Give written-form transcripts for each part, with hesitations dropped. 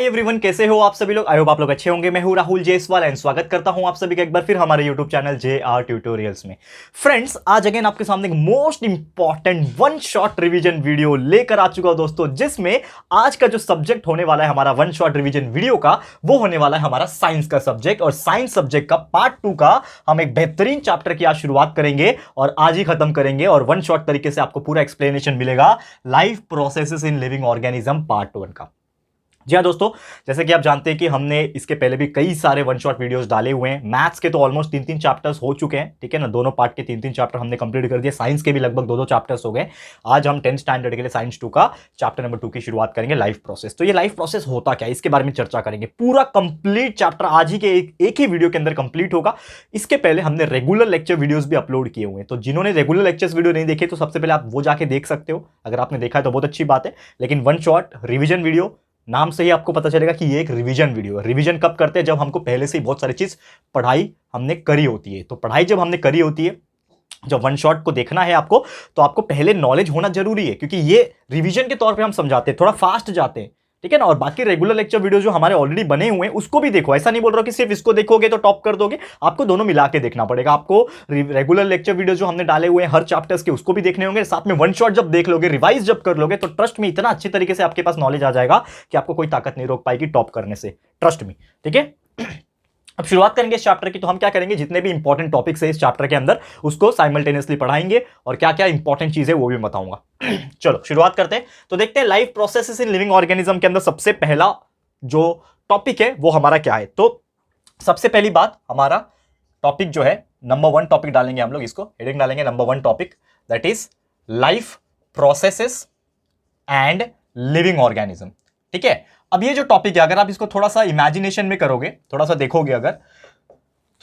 Hi everyone, कैसे हो आप सभी लोग। आई होप आप लोग अच्छे होंगे। मैं हूं राहुल जयसवाल एंड स्वागत करता हूं आप सभी का एक बार फिर हमारे यूट्यूब चैनल JR ट्यूटोरियल्स में। फ्रेंड्स, आज अगेन आपके सामने एक most important one shot revision video लेकर आ चुका हूं दोस्तों, जिसमें आज का जो सब्जेक्ट होने वाला है हमारा वन शॉट रिवीजन वीडियो का, वो होने वाला है हमारा साइंस का सब्जेक्ट। और साइंस सब्जेक्ट का पार्ट 2 का हम एक बेहतरीन चैप्टर की आज शुरुआत करेंगे और आज ही खत्म करेंगे और वन शॉट तरीके से आपको पूरा एक्सप्लेनेशन मिलेगा life processes in living organism part 1 का। जी हाँ दोस्तों, जैसे कि आप जानते हैं कि हमने इसके पहले भी कई सारे वन शॉट वीडियोस डाले हुए हैं। मैथ्स के तो ऑलमोस्ट 3-3 चैप्टर्स हो चुके हैं, ठीक है ना। दोनों पार्ट के 3-3 चैप्टर हमने कंप्लीट कर दिए। साइंस के भी लगभग 2-2 चैप्टर्स हो गए। आज हम 10th स्टैंडर्ड के लिए साइंस 2 का चैप्टर नंबर 2 की शुरुआत करेंगे, लाइफ प्रोसेस। तो ये लाइफ प्रोसेस होता क्या है, इसके बारे में चर्चा करेंगे। पूरा कंप्लीट चैप्टर आज ही के एक ही वीडियो के अंदर कंप्लीट होगा। इसके पहले हमने रेगुलर लेक्चर वीडियोस भी अपलोड किए हुए हैं, तो जिन्होंने रेगुलर लेक्चर्स वीडियो नहीं देखे तो सबसे पहले आप वो जाके देख सकते हो। अगर आपने देखा है तो बहुत अच्छी बात है, लेकिन वन शॉट रिवीजन वीडियो नाम से ही आपको पता चलेगा कि ये एक रिवीजन वीडियो है। रिवीजन कब करते हैं, जब हमको पहले से ही बहुत सारी चीज पढ़ाई हमने करी होती है। तो पढ़ाई जब हमने करी होती है, जब वन शॉट को देखना है आपको, तो आपको पहले नॉलेज होना जरूरी है, क्योंकि ये रिवीजन के तौर पे हम समझाते हैं, थोड़ा फास्ट जाते हैं, ठीक है ना। और बाकी रेगुलर लेक्चर वीडियो जो हमारे ऑलरेडी बने हुए हैं उसको भी देखो। ऐसा नहीं बोल रहा कि सिर्फ इसको देखोगे तो टॉप कर दोगे, आपको दोनों मिला के देखना पड़ेगा। आपको रेगुलर लेक्चर वीडियो जो हमने डाले हुए हैं हर चैप्टर्स के, उसको भी देखने होंगे। साथ में वन शॉट जब देख लोगे, रिवाइज जब कर लोगे, तो ट्रस्ट में इतना अच्छी तरीके से आपके पास नॉलेज आ जाएगा कि आपको कोई ताकत नहीं रोक पाएगी टॉप करने से, ट्रस्ट में, ठीक है। अब शुरुआत करेंगे इस चैप्टर की। तो हम क्या करेंगे, जितने भी इंपॉर्टेंट टॉपिक्स है इस चैप्टर के अंदर उसको साइमल्टेनियसली पढ़ाएंगे और क्या क्या इंपॉर्टेंट चीजें वो भी बताऊंगा। चलो शुरुआत करते हैं। तो देखते हैं life processes in living organism के अंदर सबसे पहला जो टॉपिक है वो हमारा क्या है। तो सबसे पहली बात, हमारा टॉपिक जो है नंबर 1 टॉपिक डालेंगे हम लोग, इसको हेडिंग डालेंगे number 1 topic, that is life processes and living organism, ठीक है। अब ये जो टॉपिक है, अगर आप इसको थोड़ा सा इमेजिनेशन में करोगे, थोड़ा सा देखोगे अगर,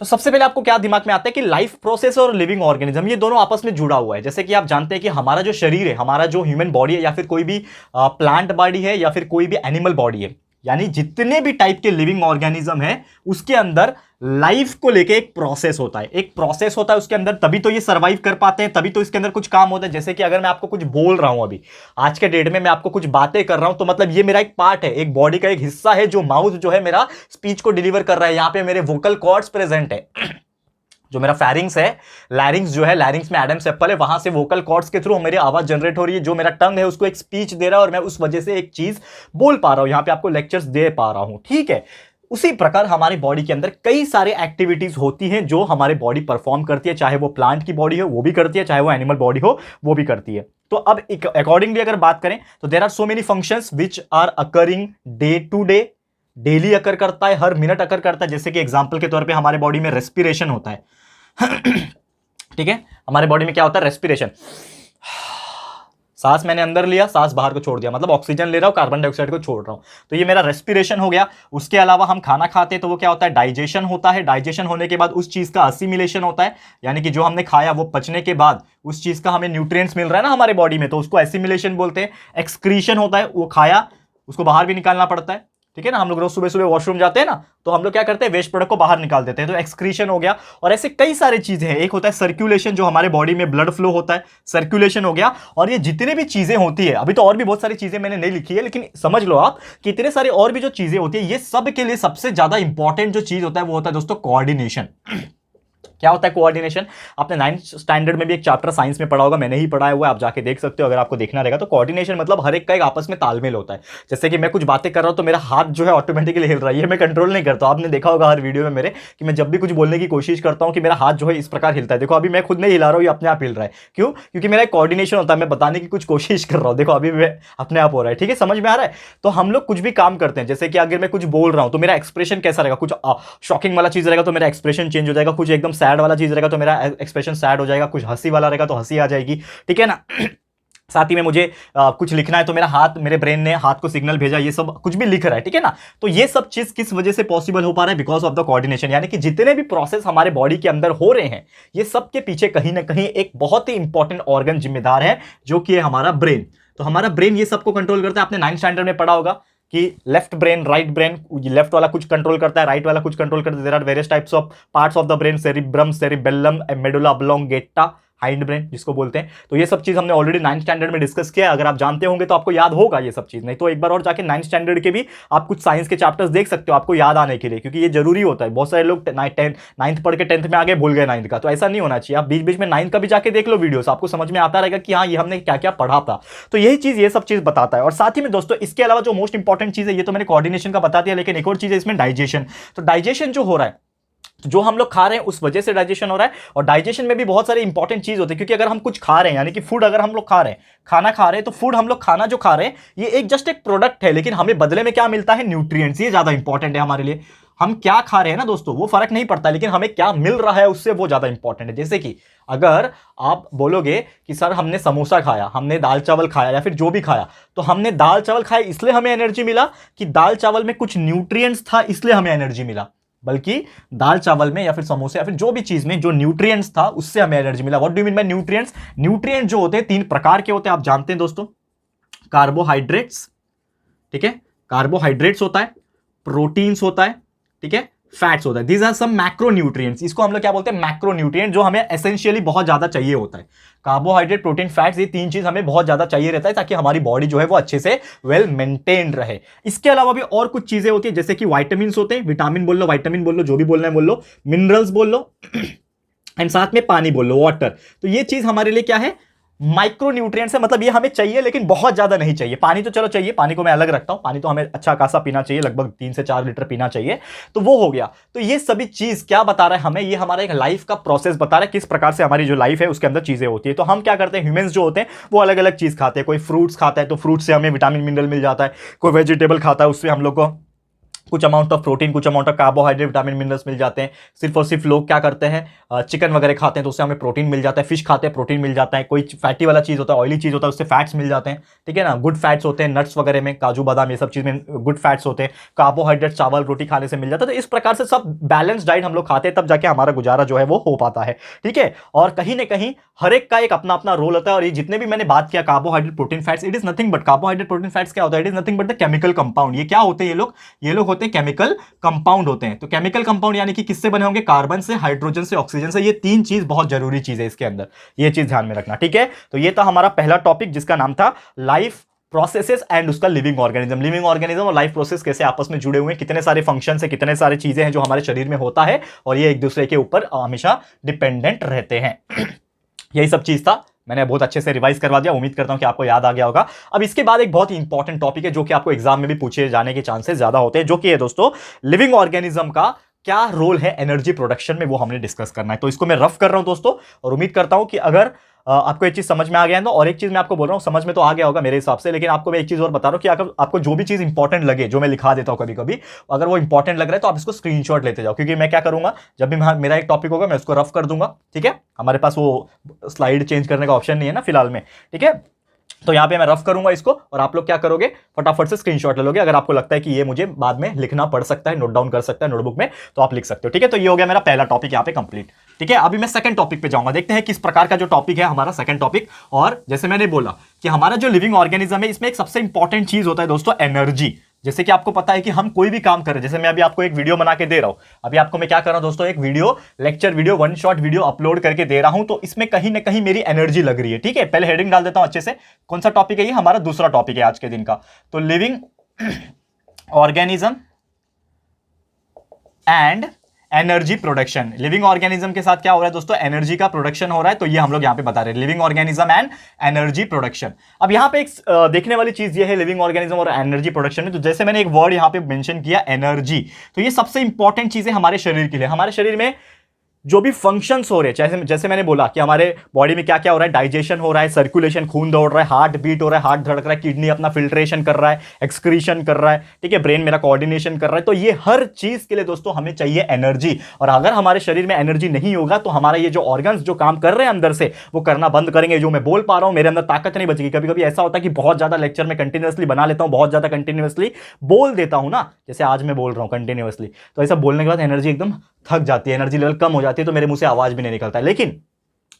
तो सबसे पहले आपको क्या दिमाग में आता है कि लाइफ प्रोसेस और लिविंग ऑर्गेनिज्म ये दोनों आपस में जुड़ा हुआ है। जैसे कि आप जानते हैं कि हमारा जो शरीर है, हमारा जो ह्यूमन बॉडी है, या फिर कोई भी प्लांट बॉडी है, या फिर कोई भी एनिमल बॉडी है, यानी जितने भी टाइप के लिविंग ऑर्गेनिज्म है उसके अंदर लाइफ को लेके एक प्रोसेस होता है। एक प्रोसेस होता है उसके अंदर, तभी तो ये सर्वाइव कर पाते हैं, तभी तो इसके अंदर कुछ काम होता है। जैसे कि अगर मैं आपको कुछ बोल रहा हूं, अभी आज के डेट में मैं आपको कुछ बातें कर रहा हूं, तो मतलब ये मेरा एक पार्ट है, एक बॉडी का एक हिस्सा है, जो माउथ जो है मेरा स्पीच को डिलीवर कर रहा है। यहां पे मेरे वोकल कॉर्ड्स प्रेजेंट है। जो मेरा फेरिंग्स है, लैरिंग्स जो है, लैरिंग्स में एडम्स एप्पल है, वहां से वोकल कॉर्ड्स के थ्रू मेरी आवाज जनरेट हो रही है। जो मेरा टंग है उसको एक स्पीच दे रहा है और मैं उस वजह से एक चीज बोल पा रहा हूं, यहां पे आपको लेक्चर्स दे पा रहा हूं, ठीक है। उसी प्रकार हमारी बॉडी के अंदर कई सारे एक्टिविटीज होती हैं जो हमारी बॉडी परफॉर्म करती है, चाहे वो प्लांट की बॉडी हो वो भी करती है, चाहे वो एनिमल बॉडी हो वो भी करती है। तो अब अकॉर्डिंगली अगर बात करें तो there are so many functions which are occurring day to day, daily occur करता है, हर मिनट अकर करता है। जैसे कि एग्जांपल के तौर पे हमारे बॉडी में रेस्पिरेशन होता है, ठीक है। हमारे बॉडी में क्या होता है, रेस्पिरेशन, सांस मैंने अंदर लिया, सांस बाहर को छोड़ दिया, मतलब ऑक्सीजन ले रहा हूं, कार्बन डाइऑक्साइड को छोड़ रहा हूं, तो ये मेरा रेस्पिरेशन हो गया। उसके अलावा हम खाना खाते हैं तो वो क्या होता है, डाइजेशन होता है। डाइजेशन होने के बाद उस चीज का असिमिलेशन होता है, यानी कि जो हमने खाया वो पचने के बाद उस चीज का हमें न्यूट्रिएंट्स मिल रहा है ना हमारे बॉडी में, तो उसको एसिमिलेशन बोलते हैं। एक्सक्रीशन होता है, वो खाया उसको बाहर भी निकालना पड़ता है, ठीक है ना। हम लोग रोज सुबह सुबह वॉशरूम जाते हैं ना, तो हम लोग क्या करते हैं, वेस्ट प्रोडक्ट को बाहर निकाल देते हैं, तो एक्सक्रीशन हो गया। और ऐसे कई सारी चीजें हैं। एक होता है सर्कुलेशन, जो हमारे बॉडी में ब्लड फ्लो होता है, सर्कुलेशन हो गया। और ये जितने भी चीजें होती है, अभी तो और भी बहुत सारी चीजें मैंने नहीं लिखी है, लेकिन समझ लो आप कि इतने सारे और भी जो चीजें होती है, ये सब के लिए सबसे ज्यादा इंपॉर्टेंट जो चीज होता है वो होता है दोस्तों कोऑर्डिनेशन। क्या होता है कोऑर्डिनेशन, आपने 9th स्टैंडर्ड में भी एक चैप्टर साइंस में पढ़ा होगा, मैंने ही पढ़ाया हुआ है, आप जाके देख सकते हो अगर आपको देखना रहेगा। तो कोऑर्डिनेशन मतलब हर एक का एक आपस में तालमेल होता है। जैसे कि मैं कुछ बातें कर रहा हूं तो मेरा हाथ जो है ऑटोमेटिकली हिल रहा है, ये मैं कंट्रोल नहीं करता। आपने देखा होगा हर वीडियो में मेरे कि मैं जब भी कुछ बोलने की कोशिश करता हूं कि मेरा हाथ जो है इस प्रकार हिलता है। देखो अभी मैं खुद नहीं हिला रहा हूं, ये अपने आप हिल रहा है। क्यों? क्योंकि मेरा एक कोऑर्डिनेशन होता है, मैं बताने की कुछ कोशिश कर रहा हूं, देखो अभी मैं अपने आप हो रहा है, ठीक है, समझ में आ रहा है। तो हम लोग कुछ भी काम करते हैं, जैसे कि अगर मैं कुछ बोल रहा हूं तो मेरा एक्सप्रेशन कैसा रहेगा, कुछ शॉकिंग वाला चीज रहेगा तो मेरा एक्सप्रेशन चेंज हो जाएगा, कुछ एकदम सैड वाला चीज रहेगा तो मेरा एक्सप्रेशन सैड हो जाएगा, कुछ हंसी वाला रहेगा तो हंसी आ जाएगी, ठीक है ना। साथ ही में मुझे कुछ लिखना है तो मेरा हाथ, मेरे ब्रेन ने हाथ को सिग्नल भेजा, ये सब कुछ भी लिख रहा है, ठीक है ना। तो ये सब चीज किस वजह से पॉसिबल हो पा रहा है, बिकॉज ऑफ द कोऑर्डिनेशन। यानी कि जितने भी प्रोसेस हमारे बॉडी के अंदर हो रहे हैं, ये सब के पीछे कहीं ना कहीं एक बहुत ही इंपॉर्टेंट ऑर्गन जिम्मेदार है, जो कि है हमारा ब्रेन। तो हमारा ब्रेन ये सबको कंट्रोल करता है। आपने 9th स्टैंडर्ड में पढ़ा होगा कि left brain, right brain, left वाला कुछ कंट्रोल करता है, राइट वाला कुछ कंट्रोल करता है। There are various types of parts of the brain, cerebrum, cerebellum, medulla oblongata, hind brain जिसको बोलते हैं। तो ये सब चीज हमने ऑलरेडी 9th स्टैंडर्ड में डिस्कस किया है, अगर आप जानते होंगे तो आपको याद होगा ये सब चीज, नहीं तो एक बार और जाके 9th स्टैंडर्ड के भी आप कुछ साइंस के चैप्टर्स देख सकते हो आपको याद आने के लिए, क्योंकि ये जरूरी होता है। बहुत सारे लोग 9th पढ़ के 10th में आगे भूल गए 9th का, तो ऐसा नहीं होना चाहिए। आप बीच बीच में 9th का भी जाके देख लो वीडियोस, आपको समझ में आता रहेगा कि हाँ ये हमने क्या क्या पढ़ा था। तो यही चीज ये सब चीज बताता है। और साथ ही में दोस्तों इसके अलावा जो मोस्ट इंपॉर्टेंट चीज है, ये तो मैंने कोऑर्डिनेशन का बता दिया, लेकिन एक और चीज है इसमें, डाइजेशन। तो डाइजेशन जो हो रहा है, जो हम लोग खा रहे हैं उस वजह से डाइजेशन हो रहा है। और डाइजेशन में भी बहुत सारे इंपॉर्टेंट चीज होते हैं, क्योंकि अगर हम कुछ खा रहे हैं, यानी कि फूड अगर हम लोग खा रहे हैं, खाना खा रहे हैं, तो फूड हम लोग खाना जो खा रहे हैं ये एक जस्ट एक प्रोडक्ट है, लेकिन हमें बदले में क्या मिलता है, न्यूट्रिएंट्स। ये ज्यादा इंपॉर्टेंट है हमारे लिए। हम क्या खा रहे हैं ना दोस्तों वो फर्क नहीं पड़ता, लेकिन हमें क्या मिल रहा है उससे वो ज्यादा इंपॉर्टेंट है। जैसे कि अगर आप बोलोगे कि सर हमने समोसा खाया, हमने दाल चावल खाया, या फिर जो भी खाया, तो हमने दाल चावल खाया इसलिए हमें एनर्जी मिला, कि दाल चावल में कुछ न्यूट्रिएंट्स था इसलिए हमें एनर्जी मिला, बल्कि दाल चावल में या फिर समोसे या फिर जो भी चीज में जो न्यूट्रिएंट्स था उससे हमें एनर्जी मिला। What do you mean by nutrients? Nutrient जो होते हैं 3 प्रकार के होते हैं, आप जानते हैं दोस्तों। कार्बोहाइड्रेट्स, ठीक है, कार्बोहाइड्रेट्स होता है, प्रोटीन्स होता है, ठीक है, फैट्स होता है। These are some macronutrients. इसको हम लोग क्या बोलते हैं, मैक्रोन्यूट्रिएंट, जो हमें एसेंशियली बहुत ज्यादा चाहिए होता है। कार्बोहाइड्रेट, प्रोटीन, फैट्स, ये 3 चीज हमें बहुत ज्यादा चाहिए रहता है, ताकि हमारी बॉडी जो है वो अच्छे से वेल मेंटेन्ड रहे। इसके अलावा भी और कुछ चीजें होती है, जैसे कि विटामिन होते हैं, विटामिन बोल लो, विटामिन बोल लो, जो भी बोलना है बोल लो, मिनरल्स बोल लो एंड साथ में पानी बोल लो, वाटर। तो ये चीज हमारे लिए क्या है, माइक्रो न्यूट्रिएंट्स है। मतलब ये हमें चाहिए लेकिन बहुत ज्यादा नहीं चाहिए। पानी तो चलो चाहिए, पानी को मैं अलग रखता हूं, पानी तो हमें अच्छा खासा पीना चाहिए, लगभग 3 से 4 लीटर पीना चाहिए, तो वो हो गया। तो ये सभी चीज क्या बता रहा है हमें, ये हमारा एक लाइफ का प्रोसेस बता रहा है, किस प्रकार से हमारी जो लाइफ है उसके अंदर चीजें होती है। तो हम क्या करते हैं, ह्यूमंस जो होते हैं वो अलग अलग चीज खाते हैं। कोई फ्रूट्स खाता है तो फ्रूट से हमें विटामिन मिनरल मिल जाता है, कोई वेजिटेबल खाता है उससे हम लोग को कुछ अमाउंट ऑफ प्रोटीन, कुछ amount of carbohydrate, vitamin minerals मिल जाते हैं। सिर्फ और सिर्फ लोग क्या करते हैं, चिकन वगैरह खाते हैं तो उससे हमें प्रोटीन मिल जाता है, फिश खाते हैं प्रोटीन मिल जाता है, कोई फैटी वाला चीज होता है, ऑयली चीज होता है उससे फैट्स मिल जाते हैं, ठीक है ना। गुड फैट्स होते हैं नट्स वगैरह में, काजू बादाम ये सब चीज में गुड फैट्स होते हैं। कार्बोहाइड्रेट चावल रोटी खाने से मिल जाता है। तो इस प्रकार से सब बैलेंस डाइट हम लोग खाते हैं, तब जाके हमारा गुजारा जो है वो हो पाता है, ठीक है। और कहीं ना कहीं हर एक का एक अपना अपना रोल होता है। और ये जितने भी मैंने बात किया carbohydrate, protein, fats, it is nothing but, carbohydrate, protein, fats क्या होता है, it is nothing but the chemical compound. ये क्या होते हैं, ये लोग होते हैं केमिकल कंपाउंड होते हैं। तो केमिकल कंपाउंड यानी कि किससे बने होंगे, कार्बन से, हाइड्रोजन से, ऑक्सीजन से। ये 3 चीज बहुत जरूरी चीज है इसके अंदर, ये चीज ध्यान में रखना, ठीक है। तो ये था हमारा पहला टॉपिक जिसका नाम था लाइफ प्रोसेसेस एंड उसका लिविंग ऑर्गेनिज्म। लिविंग ऑर्गेनिज्म और लाइफ प्रोसेस कैसे आपस में जुड़े हुए हैं, कितने सारे फंक्शन है, कितने सारे चीजें हैं जो हमारे शरीर में होता है, और ये एक दूसरे के ऊपर हमेशा डिपेंडेंट रहते हैं। यही सब चीज था, मैंने बहुत अच्छे से रिवाइज करवा दिया, उम्मीद करता हूं कि आपको याद आ गया होगा। अब इसके बाद एक बहुत ही इंपॉर्टेंट टॉपिक है जो कि आपको एग्जाम में भी पूछे जाने के चांसेस ज्यादा होते हैं, जो कि है दोस्तों लिविंग ऑर्गेनिज्म का क्या रोल है एनर्जी प्रोडक्शन में, वो हमने डिस्कस करना है। तो इसको मैं रफ कर रहा हूं दोस्तों, और उम्मीद करता हूं कि अगर आपको एक चीज समझ में आ गया है। तो और एक चीज मैं आपको बोल रहा हूं, समझ में तो आ गया होगा मेरे हिसाब से, लेकिन आपको मैं एक चीज और बता रहा हूं कि अगर आपको जो भी चीज इंपॉर्टेंट लगे, जो मैं लिखा देता हूं कभी कभी, अगर वो इंपॉर्टेंट लग रहा है तो आप इसको स्क्रीनशॉट लेते जाओ, क्योंकि मैं क्या करूंगा, जब भी मेरा एक टॉपिक होगा मैं उसको रफ कर दूंगा, ठीक है। हमारे पास वो स्लाइड चेंज करने का ऑप्शन नहीं है ना फिलहाल में, ठीक है। तो यहां पे मैं रफ करूंगा इसको, और आप लोग क्या करोगे, फटाफट से स्क्रीनशॉट ले लोगे। अगर आपको लगता है कि ये मुझे बाद में लिखना पड़ सकता है, नोट डाउन कर सकता है नोटबुक में, तो आप लिख सकते हो, ठीक है। तो ये हो गया मेरा पहला टॉपिक यहां पे कंप्लीट, ठीक है। अभी मैं सेकंड टॉपिक पे जाऊंगा, देखते हैं किस प्रकार का जो टॉपिक है हमारा सेकंड टॉपिक। और जैसे मैंने बोला कि हमारा जो लिविंग ऑर्गेनिज्म है, इसमें एक सबसे इंपॉर्टेंट चीज होता है दोस्तों, एनर्जी। जैसे कि आपको पता है कि हम कोई भी काम करें, जैसे मैं अभी आपको एक वीडियो बना के दे रहा हूं, अभी आपको मैं क्या कर रहा हूं दोस्तों, एक video lecture video 1 shot video upload करके दे रहा हूं, तो इसमें कहीं ना कहीं मेरी एनर्जी लग रही है, ठीक है। पहले हेडिंग डाल देता हूं अच्छे से, कौन सा टॉपिक है ये, हमारा दूसरा टॉपिक है आज के दिन का। तो living organism and energy production. Living organism के साथ क्या हो रहा है दोस्तों, एनर्जी का प्रोडक्शन हो रहा है। तो ये हम लोग यहां पे बता रहे हैं, living organism and energy production. अब यहां पे एक देखने वाली चीज ये है लिविंग ऑर्गेनिज्म और एनर्जी प्रोडक्शन में, तो जैसे मैंने एक वर्ड यहां पे मेंशन किया एनर्जी, तो ये सबसे इंपॉर्टेंट चीज है हमारे शरीर के लिए। हमारे शरीर में जो भी फंक्शंस हो रहे हैं, जैसे मैंने बोला कि हमारे बॉडी में क्या क्या हो रहा है, डाइजेशन हो रहा है, सर्कुलेशन खून दौड़ रहा है, हार्ट बीट हो रहा है, हार्ट धड़क रहा है, किडनी अपना फिल्ट्रेशन कर रहा है, एक्सक्रीशन कर रहा है, ठीक है, ब्रेन मेरा कोऑर्डिनेशन कर रहा है। तो ये हर चीज के लिए दोस्तों हमें चाहिए एनर्जी। और अगर हमारे शरीर में एनर्जी नहीं होगा तो हमारा ये जो ऑर्गन्स जो काम कर रहे हैं अंदर से, वो करना बंद करेंगे। जो मैं बोल पा रहा हूं मेरे अंदर ताकत नहीं बचेगी। कभी कभी ऐसा होता है कि बहुत ज्यादा लेक्चर में कंटिन्यूअसली बना लेता हूं, बहुत ज्यादा कंटिन्यूअसली बोल देता हूं ना, जैसे आज मैं बोल रहा हूं कंटिन्यूअसली, तो ऐसा बोलने के बाद एनर्जी एकदम थक जाती है, एनर्जी लेवल कम हो जाती है, तो मेरे मुंह से आवाज भी नहीं निकलता है। लेकिन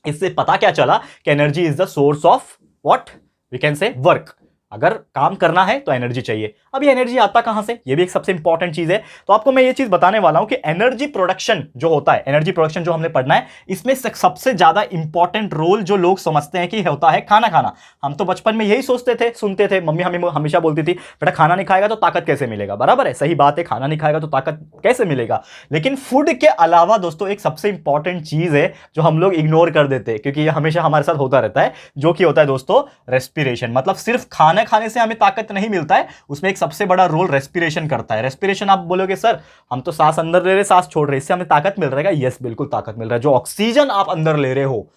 इससे पता क्या चला कि energy is the source of what we can say work. अगर काम करना है तो एनर्जी चाहिए, अब ये एनर्जी आता कहां से, ये भी एक सबसे इंपॉर्टेंट चीज है। तो आपको मैं ये चीज बताने वाला हूं कि एनर्जी प्रोडक्शन जो होता है, एनर्जी प्रोडक्शन जो हमने पढ़ना है, इसमें सबसे ज्यादा इंपॉर्टेंट रोल जो लोग समझते हैं कि होता है खाना खाना। हम तो बचपन में यही सोचते थे, सुनते थे, मम्मी हमें हमेशा बोलती थी बेटा खाना नहीं खाएगा तो ताकत कैसे मिलेगा। बराबर है, सही बात है, खाना नहीं खाएगा तो ताकत कैसे मिलेगा। लेकिन फूड के अलावा दोस्तों एक सबसे इंपॉर्टेंट चीज है जो हम लोग इग्नोर कर देते हैं, क्योंकि ये हमेशा हमारे साथ होता रहता है, जो कि होता है दोस्तों रेस्पिरेशन। मतलब सिर्फ खाना खाने से हमें ताकत नहीं मिलता है, उसमें एक सबसे बड़ा रोल रेस्पिरेशन करता है। रेस्पिरेशन आप बोलोगे सर हम तो सांस अंदर ले रहे सांस छोड़ रहे, इससे हमें ताकत मिल रहा है। यस बिल्कुल ताकत मिल रहा है। जो ऑक्सीजन आप अंदर ले रहे हो,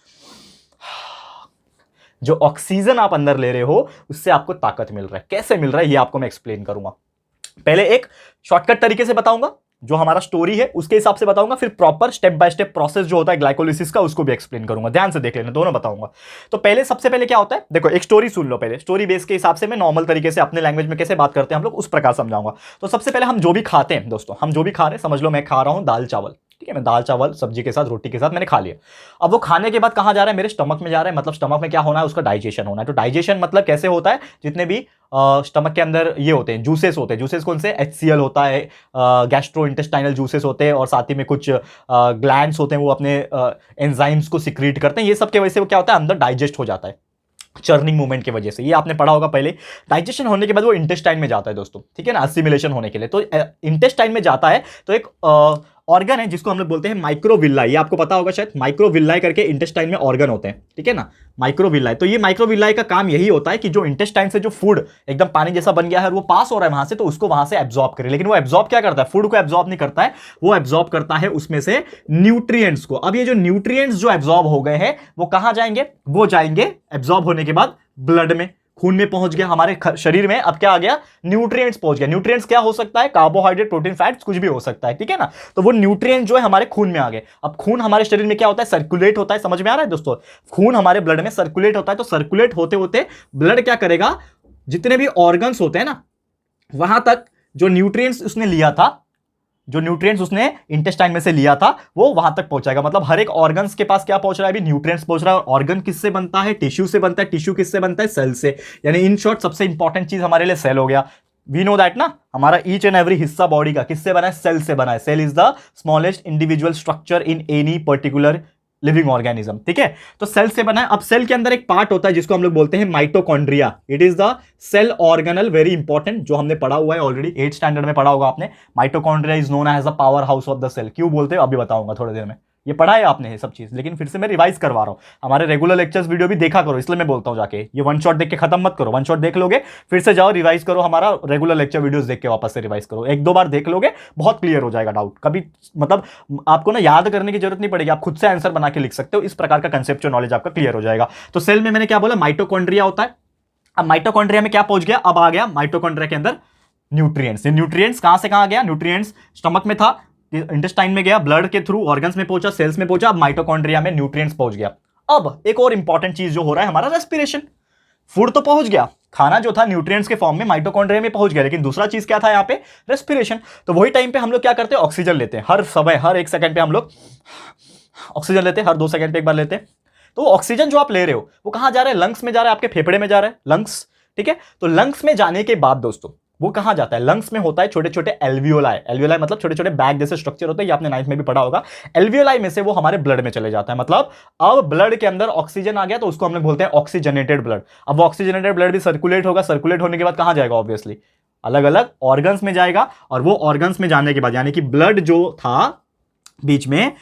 जो ऑक्सीजन आप अंदर ले रहे हो उससे आपको ताकत मिल रहा है। कैसे मिल रहा है ये आपको मैं एक्सप्लेन करूंगा। पहले एक शॉर्टकट तरीके से बताऊंगा, जो हमारा स्टोरी है उसके हिसाब से बताऊंगा, फिर proper step by step process जो होता है ग्लाइकोलिसिस का उसको भी एक्सप्लेन करूंगा। ध्यान से देख लेना, दोनों बताऊंगा। तो पहले सबसे पहले क्या होता है, देखो एक स्टोरी सुन लो पहले, स्टोरी बेस के हिसाब से मैं नॉर्मल तरीके से अपने लैंग्वेज में कैसे बात करते हैं हम लोग उस प्रकार समझाऊंगा। तो सबसे पहले हम जो भी खाते हैं दोस्तों, हम जो भी खा रहे हैं, समझ लो मैं खा रहा हूं दाल चावल, ठीक है, मैं दाल चावल सब्जी के साथ रोटी के साथ मैंने खा लिया। अब वो खाने के बाद कहां जा रहा है, मेरे स्टमक में जा रहा है। मतलब स्टमक में क्या होना है, उसका डाइजेशन होना है। तो डाइजेशन मतलब कैसे होता है, जितने भी स्टमक के अंदर ये होते हैं जूसेस होते हैं, जूसेस कौन से, HCl होता है, गैस्ट्रो इंटेस्टाइनल जूसेस होते हैं, और साथ ही में कुछ ग्लैंड्स होते हैं, वो अपने एंजाइम्स को सिक्रीट करते हैं। ये सब की वजह से वो क्या होता है, अंदर डाइजेस्ट हो जाता है चर्निंग मूवमेंट की वजह से। ये आपने पढ़ा होगा पहले। डाइजेशन होने के बाद वो इंटेस्टाइन में जाता है दोस्तों, ठीक है ना, असिमिलेशन होने के लिए। तो इंटेस्टाइन में जाता है तो एक ऑर्गन है जिसको हम लोग बोलते हैं माइक्रोविल्लाई। ये आपको पता होगा शायद, माइक्रोविल्लाई करके इंटेस्टाइन में ऑर्गन होते हैं, ठीक है ना, माइक्रोविल्लाई। तो ये माइक्रोविल्लाई का काम यही होता है कि जो इंटेस्टाइन से जो फूड एकदम पानी जैसा बन गया है वो पास हो रहा है वहां से, तो उसको वहां से एब्जॉर्ब करे। लेकिन वो एब्जॉर्ब क्या करता है, फूड को एब्जॉर्ब नहीं करता है, वो एब्जॉर्ब करता है उसमें से न्यूट्रिएंट्स को। अब ये जो न्यूट्रिएंट्स जो एब्जॉर्ब हो गए हैं वो कहां जाएंगे, वो जाएंगे एब्जॉर्ब होने के बाद ब्लड में, खून में पहुंच गया, हमारे शरीर में अब क्या आ गया, न्यूट्रिएंट्स पहुंच गया। न्यूट्रिएंट्स क्या हो सकता है, कार्बोहाइड्रेट, प्रोटीन, फैट्स, कुछ भी हो सकता है, ठीक है ना। तो वो न्यूट्रिएंट जो है हमारे खून में आ गए। अब खून हमारे शरीर में क्या होता है, सर्कुलेट होता है। समझ में आ रहा है दोस्तों, खून हमारे ब्लड में सर्कुलेट होता है। तो सर्कुलेट होते होते ब्लड क्या करेगा, जितने भी ऑर्गन्स होते हैं ना, वहां तक जो न्यूट्रिएंट्स उसने लिया था, जो न्यूट्रिएंट्स उसने इंटेस्टाइन में से लिया था, वो वहां तक पहुंचाएगा। मतलब हर एक ऑर्गन्स के पास क्या पहुंच रहा है, अभी न्यूट्रिएंट्स पहुंच रहा है। ऑर्गन किससे बनता है, टिश्यू से बनता है। टिश्यू किससे बनता है, सेल से। यानी इन शॉर्ट सबसे इंपॉर्टेंट चीज हमारे लिए सेल हो गया। वी नो दैट ना, हमारा ईच एंड एवरी हिस्सा बॉडी का किससे बना है, सेल से बना है। Cell is the smallest individual structure in any particular living organism, ठीक है। तो सेल से बना है। अब सेल के अंदर एक पार्ट होता है जिसको हम लोग बोलते हैं mitochondria. It is the cell organelle, very important, जो हमने पढ़ा हुआ है ऑलरेडी, 8th स्टैंडर्ड में पढ़ा होगा आपने। Mitochondria is known as the power house of the cell. क्यों बोलते हैं अभी बताऊंगा थोड़ी देर में, ये पढ़ा है आपने ये सब चीज, लेकिन फिर से मैं रिवाइज करवा रहा हूं। हमारे रेगुलर लेक्चर्स वीडियो भी देखा करो, इसलिए मैं बोलता हूं जाके, ये वन शॉट देख के खत्म मत करो। वन शॉट देख लोगे फिर से जाओ रिवाइज करो, हमारा रेगुलर लेक्चर वीडियोस देख के वापस से रिवाइज करो। 1-2 बार देख लोगे बहुत क्लियर हो जाएगा डाउट। कभी मतलब आपको ना याद करने की जरूरत नहीं पड़ेगी, आप खुद से आंसर बना के लिख सकते हो। इस प्रकार का कंसेप्चुअल नॉलेज आपका क्लियर हो जाएगा। तो सेल में मैंने क्या बोला, माइटोकॉन्ड्रिया होता है। अब माइटोकॉन्ड्रिया में क्या पहुंच गया, अब आ गया माइटोकॉन्ड्रिया के अंदर न्यूट्रिएंट्स। न्यूट्रिएंट्स कहां से कहां गया, न्यूट्रिएंट्स स्टमक में था, इंटेस्टाइन में गया, ब्लड के थ्रू ऑर्गन्स में पहुंचा, सेल्स में पहुंचा, अब माइटोकॉन्ड्रिया में न्यूट्रिएंट्स पहुंच गया। अब एक और इंपॉर्टेंट चीज जो हो रहा है हमारा रेस्पिरेशन। फूड तो पहुंच गया, खाना जो था न्यूट्रिएंट्स के फॉर्म में माइटोकॉन्ड्रिया में पहुंच गया, लेकिन दूसरा चीज क्या था यहाँ पे, रेस्पिरेशन। तो वही टाइम पे हम लोग क्या करते हैं, ऑक्सीजन लेते हैं। हर समय हर 1 सेकंड पे हम लोग ऑक्सीजन लेते हैं, हर 2 सेकंड पे एक बार लेते हैं। तो ऑक्सीजन जो आप ले रहे हो वो कहां जा रहा है, लंग्स में जा रहा है, आपके फेफड़े में जा रहा है, लंग्स, ठीक है। तो लंग्स में जाने के बाद दोस्तों वो कहां जाता है, लंग्स में होता है छोटे छोटे एल्वियोलाई। एल्वियोलाई मतलब छोटे छोटे बैग जैसे स्ट्रक्चर होते हैं, ये आपने 9th में भी पढ़ा होगा। एल्वियोलाई में से वो हमारे ब्लड में चले जाता है। मतलब अब ब्लड के अंदर ऑक्सीजन आ गया तो उसको हम लोग बोलते हैं ऑक्सीजनेटेड ब्लड। अब वो ऑक्सीजनेटेड ब्लड भी सर्कुलेट होगा, सर्कुलेट होने के बाद कहां जाएगा, ऑब्वियसली अलग अलग ऑर्गन्स में जाएगा। और वो ऑर्गन्स में जाने के बाद यानी कि ब्लड जो था बीच में,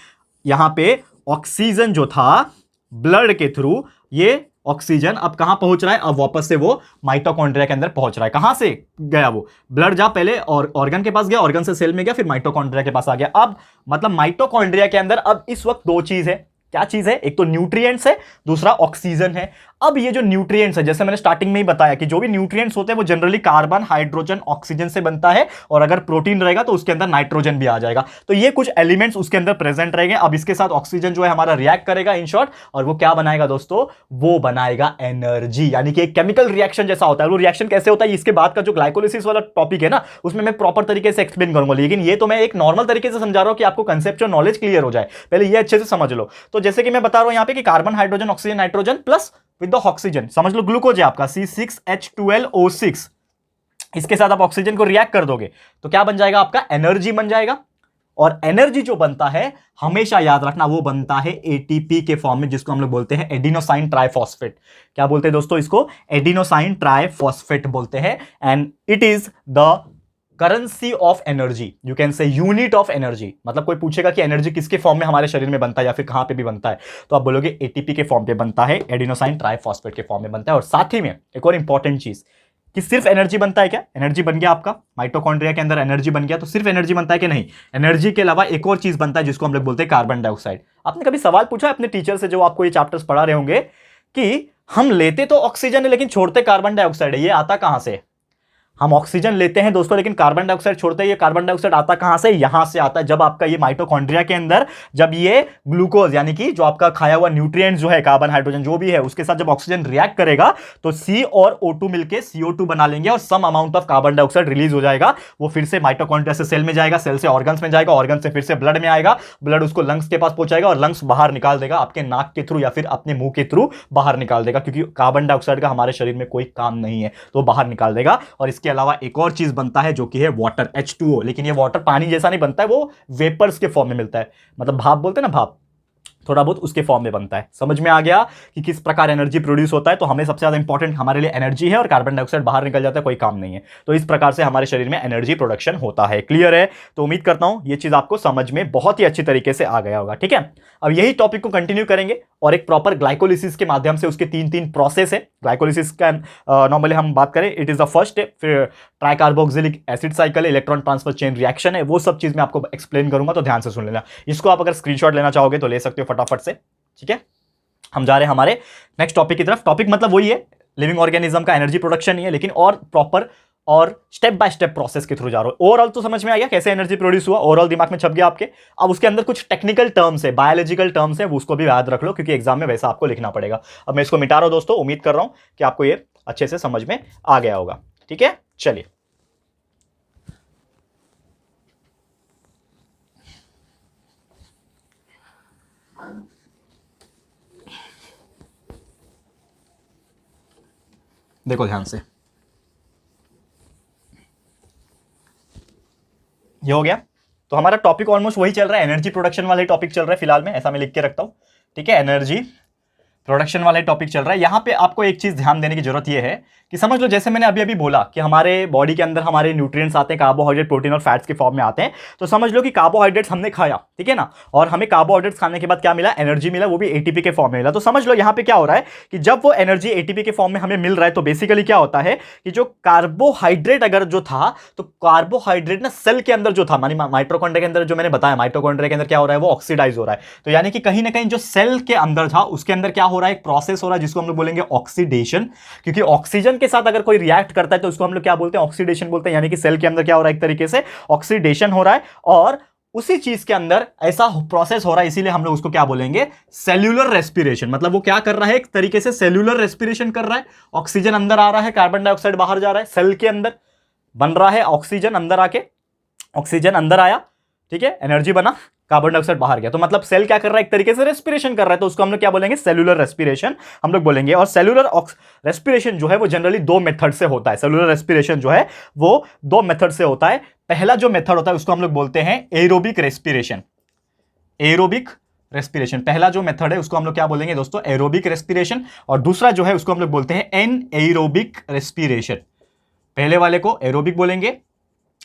यहां पे ऑक्सीजन जो था ब्लड के थ्रू, ये ऑक्सीजन अब कहां पहुंच रहा है, अब वापस से वो माइटोकॉन्ड्रिया के अंदर पहुंच रहा है। कहां से गया वो, ब्लड जा पहले और ऑर्गन के पास गया, ऑर्गन से सेल में गया, फिर माइटोकॉन्ड्रिया के पास आ गया। अब मतलब माइटोकॉन्ड्रिया के अंदर अब इस वक्त 2 चीज है। क्या चीज है, एक तो न्यूट्रिएंट्स है, दूसरा ऑक्सीजन है। अब ये जो न्यूट्रिएंट्स है, जैसे मैंने स्टार्टिंग में ही बताया कि जो भी न्यूट्रिएंट्स होते हैं वो जनरली कार्बन, हाइड्रोजन, ऑक्सीजन से बनता है, और अगर प्रोटीन रहेगा तो उसके अंदर नाइट्रोजन भी आ जाएगा। तो ये कुछ एलिमेंट्स उसके अंदर प्रेजेंट रहेंगे। अब इसके साथ ऑक्सीजन जो है हमारा रिएक्ट करेगा इन शॉर्ट, और वो क्या बनाएगा दोस्तों, वो बनाएगा एनर्जी। यानी कि एक केमिकल रिएक्शन जैसा होता है। वो रिएक्शन कैसे होता है, इसके बाद का जो ग्लाइकोलिसिस वाला टॉपिक है ना, उसमें मैं प्रॉपर तरीके से एक्सप्लेन करूंगा, लेकिन ये तो मैं एक नॉर्मल तरीके से समझा रहा हूं कि आपको कंसेप्चुअल नॉलेज क्लियर हो जाए। पहले ये अच्छे से समझ लो। तो जैसे कि मैं बता रहा हूं यहां पे कि carbon, hydrogen, oxygen, nitrogen plus with the oxygen, समझ लो ग्लूकोज है आपका C6H12O6, इसके साथ आप ऑक्सीजन को रिएक्ट कर दोगे तो क्या बन जाएगा, आपका एनर्जी बन जाएगा। और एनर्जी जो बनता है, हमेशा याद रखना, वो बनता है एटीपी के फॉर्म में, जिसको हम लोग बोलते हैं एडिनोसाइन ट्राइफॉस्फेट। क्या बोलते हैं दोस्तों इसको? एडिनोसाइन ट्राइफॉस्फेट बोलते हैं। And it is the currency of energy, you can say unit of energy. मतलब कोई पूछेगा कि एनर्जी किसके फॉर्म में हमारे शरीर में बनता है या फिर कहां पे भी बनता है, तो आप बोलोगे एटीपी के फॉर्म पे बनता है, एडिनोसाइन ट्राइफॉस्फेट के फॉर्म में बनता है। और साथ ही में एक और इंपॉर्टेंट चीज कि सिर्फ एनर्जी बनता है क्या? एनर्जी बन गया आपका, माइटोकॉन्ड्रिया के अंदर एनर्जी बन गया, तो सिर्फ एनर्जी बनता है कि नहीं? एनर्जी के अलावा एक और चीज बनता है जिसको हम लोग बोलते हैं कार्बन डाइऑक्साइड। आपने कभी सवाल पूछा है अपने टीचर से जो आपको ये चैप्टर्स पढ़ा रहे होंगे कि हम लेते तो ऑक्सीजन है लेकिन छोड़ते कार्बन डाइऑक्साइड है, ये आता कहां से? हम ऑक्सीजन लेते हैं दोस्तों लेकिन कार्बन डाइऑक्साइड छोड़ते हैं, ये कार्बन डाइऑक्साइड आता कहां से? यहां से आता है। जब आपका ये माइटोकॉन्ड्रिया के अंदर जब ये ग्लूकोज यानी कि जो आपका खाया हुआ न्यूट्रिएंट्स जो है, कार्बन हाइड्रोजन जो भी है, उसके साथ जब ऑक्सीजन रिएक्ट करेगा तो C और O2 मिलकर CO2 बना लेंगे और some amount of carbon dioxide release हो जाएगा। वो फिर से माइटोकॉन्ड्रिया से सेल में जाएगा, सेल से ऑर्गन्स में जाएगा, ऑर्गन से फिर से ब्लड में आएगा, ब्लड उसको लंग्स के पास पहुंचाएगा और लंग्स बाहर निकाल देगा आपके नाक के थ्रू या फिर अपने मुंह के थ्रू बाहर निकाल देगा, क्योंकि कार्बन डाइऑक्साइड का हमारे शरीर में कोई काम नहीं है तो बाहर निकाल देगा। और इसके अलावा एक और चीज बनता है जो कि है वाटर, H2O। लेकिन ये वाटर पानी जैसा नहीं बनता है, वो वेपर्स के फॉर्म में मिलता है, मतलब भाप बोलते हैं ना, भाप, थोड़ा बहुत उसके फॉर्म में बनता है। समझ में आ गया कि किस प्रकार एनर्जी प्रोड्यूस होता है? तो हमें सबसे ज्यादा इंपॉर्टेंट हमारे लिए एनर्जी है और कार्बन डाइऑक्साइड बाहर निकल जाता है, कोई काम नहीं है। तो इस प्रकार से हमारे शरीर में एनर्जी प्रोडक्शन होता है। क्लियर है? तो उम्मीद करता हूं ये चीज आपको समझ में बहुत ही अच्छी तरीके से आ गया होगा। ठीक है, अब यही टॉपिक को कंटिन्यू करेंगे और एक प्रॉपर ग्लाइकोलिसिस के माध्यम से उसके तीन प्रोसेस है। ग्लाइकोलिसिस का नॉर्मली हम बात करें, it is the first step, फिर tricarboxylic acid cycle, electron transfer chain reaction है, वो सब चीज मैं आपको एक्सप्लेन करूंगा, तो ध्यान से सुन लेना। इसको आप अगर स्क्रीनशॉट लेना चाहोगे तो ले सकते हो फटाफट से। ठीक है, हम जा रहे हैं हमारे नेक्स्ट टॉपिक की तरफ। टॉपिक मतलब वही है, लिविंग ऑर्गेनिज्म का एनर्जी प्रोडक्शन ही है, लेकिन और प्रॉपर और स्टेप बाय स्टेप प्रोसेस के थ्रू जा रहा हूं। ओवरऑल तो समझ में आ गया कैसे एनर्जी प्रोड्यूस हुआ, ओवरऑल दिमाग में छप गया आपके। अब उसके अंदर कुछ टेक्निकल टर्म्स है, बायोलॉजिकल टर्म्स है, उसको भी याद रख लो क्योंकि एग्जाम में वैसा आपको लिखना पड़ेगा। अब मैं इसको मिटा रहा हूं दोस्तों, उम्मीद कर रहा हूं कि आपको ये अच्छे से समझ में आ गया होगा। ठीक है, चलिए देखो ध्यान से, ये हो गया। तो हमारा टॉपिक ऑलमोस्ट वही चल रहा है, एनर्जी प्रोडक्शन वाले टॉपिक चल रहा है फिलहाल में, ऐसा मैं लिख के रखता हूं। ठीक है, एनर्जी प्रोडक्शन वाले टॉपिक चल रहा है। यहां पे आपको एक चीज ध्यान देने की जरूरत यह है कि समझ लो, जैसे मैंने अभी अभी बोला कि हमारे बॉडी के अंदर हमारे न्यूट्रिएंट्स आते हैं, कार्बोहाइड्रेट, प्रोटीन और फैट्स के फॉर्म में आते हैं। तो समझ लो कि कार्बोहाइड्रेट्स हमने खाया, ठीक है ना, और हमें कार्बोहाइड्रेट्स खाने के बाद क्या मिला? एनर्जी मिला, वो भी एटीपी के फॉर्म में मिला। तो समझ लो यहां पे क्या हो रहा है कि जब वो एनर्जी एटीपी के फॉर्म में हमें मिल रहा है तो बेसिकली क्या होता है कि जो कार्बोहाइड्रेट अगर जो था, तो कार्बोहाइड्रेट ना सेल के अंदर जो था, मानी माइटोकॉन्ड्रिया के अंदर जो मैंने बताया, माइटोकॉन्ड्रिया के अंदर क्या हो रहा है? वो ऑक्सीडाइज हो रहा है। तो यानी कि कहीं ना कहीं जो सेल के अंदर था उसके अंदर क्या हो रहा है? एक प्रोसेस हो रहा है जिसको हम लोग बोलेंगे ऑक्सीडेशन, क्योंकि ऑक्सीजन के साथ अगर कोई रिएक्ट करता है तो उसको हम लोग क्या बोलते हैं? ऑक्सीडेशन बोलते हैं। यानी कि सेल के अंदर क्या हो रहा है? एक तरीके से ऑक्सीडेशन हो रहा है और उसी चीज के अंदर ऐसा प्रोसेस हो रहा है, इसीलिए हम लोग उसको क्या बोलेंगे? Cellular respiration. मतलब वो क्या कर रहा है? एक तरीके से सेल्यूलर रेस्पिरेशन कर रहा है। ऑक्सीजन अंदर आ रहा है, कार्बन डाइऑक्साइड बाहर जा रहा है, सेल के अंदर बन रहा है ऑक्सीजन, अंदर आके ऑक्सीजन अंदर आया, ठीक है, एनर्जी बना, कार्बन डाइऑक्साइड बाहर गया। तो मतलब सेल क्या कर रहा है? एक तरीके से रेस्पिरेशन कर रहा है, तो उसको हम लोग क्या बोलेंगे? सेल्यूलर रेस्पिरेशन हम लोग बोलेंगे। और सेल्यूलर रेस्पिरेशन जो है वो जनरली दो मेथड से होता है। सेल्यूलर रेस्पिरेशन जो है वो दो मेथड से होता है। पहला जो मेथड होता है उसको हम लोग बोलते हैं एरोबिक रेस्पिरेशन। एरोबिक रेस्पिरेशन पहला जो मेथड है उसको हम लोग क्या बोलेंगे दोस्तों? Aerobic respiration. और दूसरा जो है उसको हम लोग बोलते हैं एनएरोबिक रेस्पिरेशन। पहले वाले को एरोबिक बोलेंगे,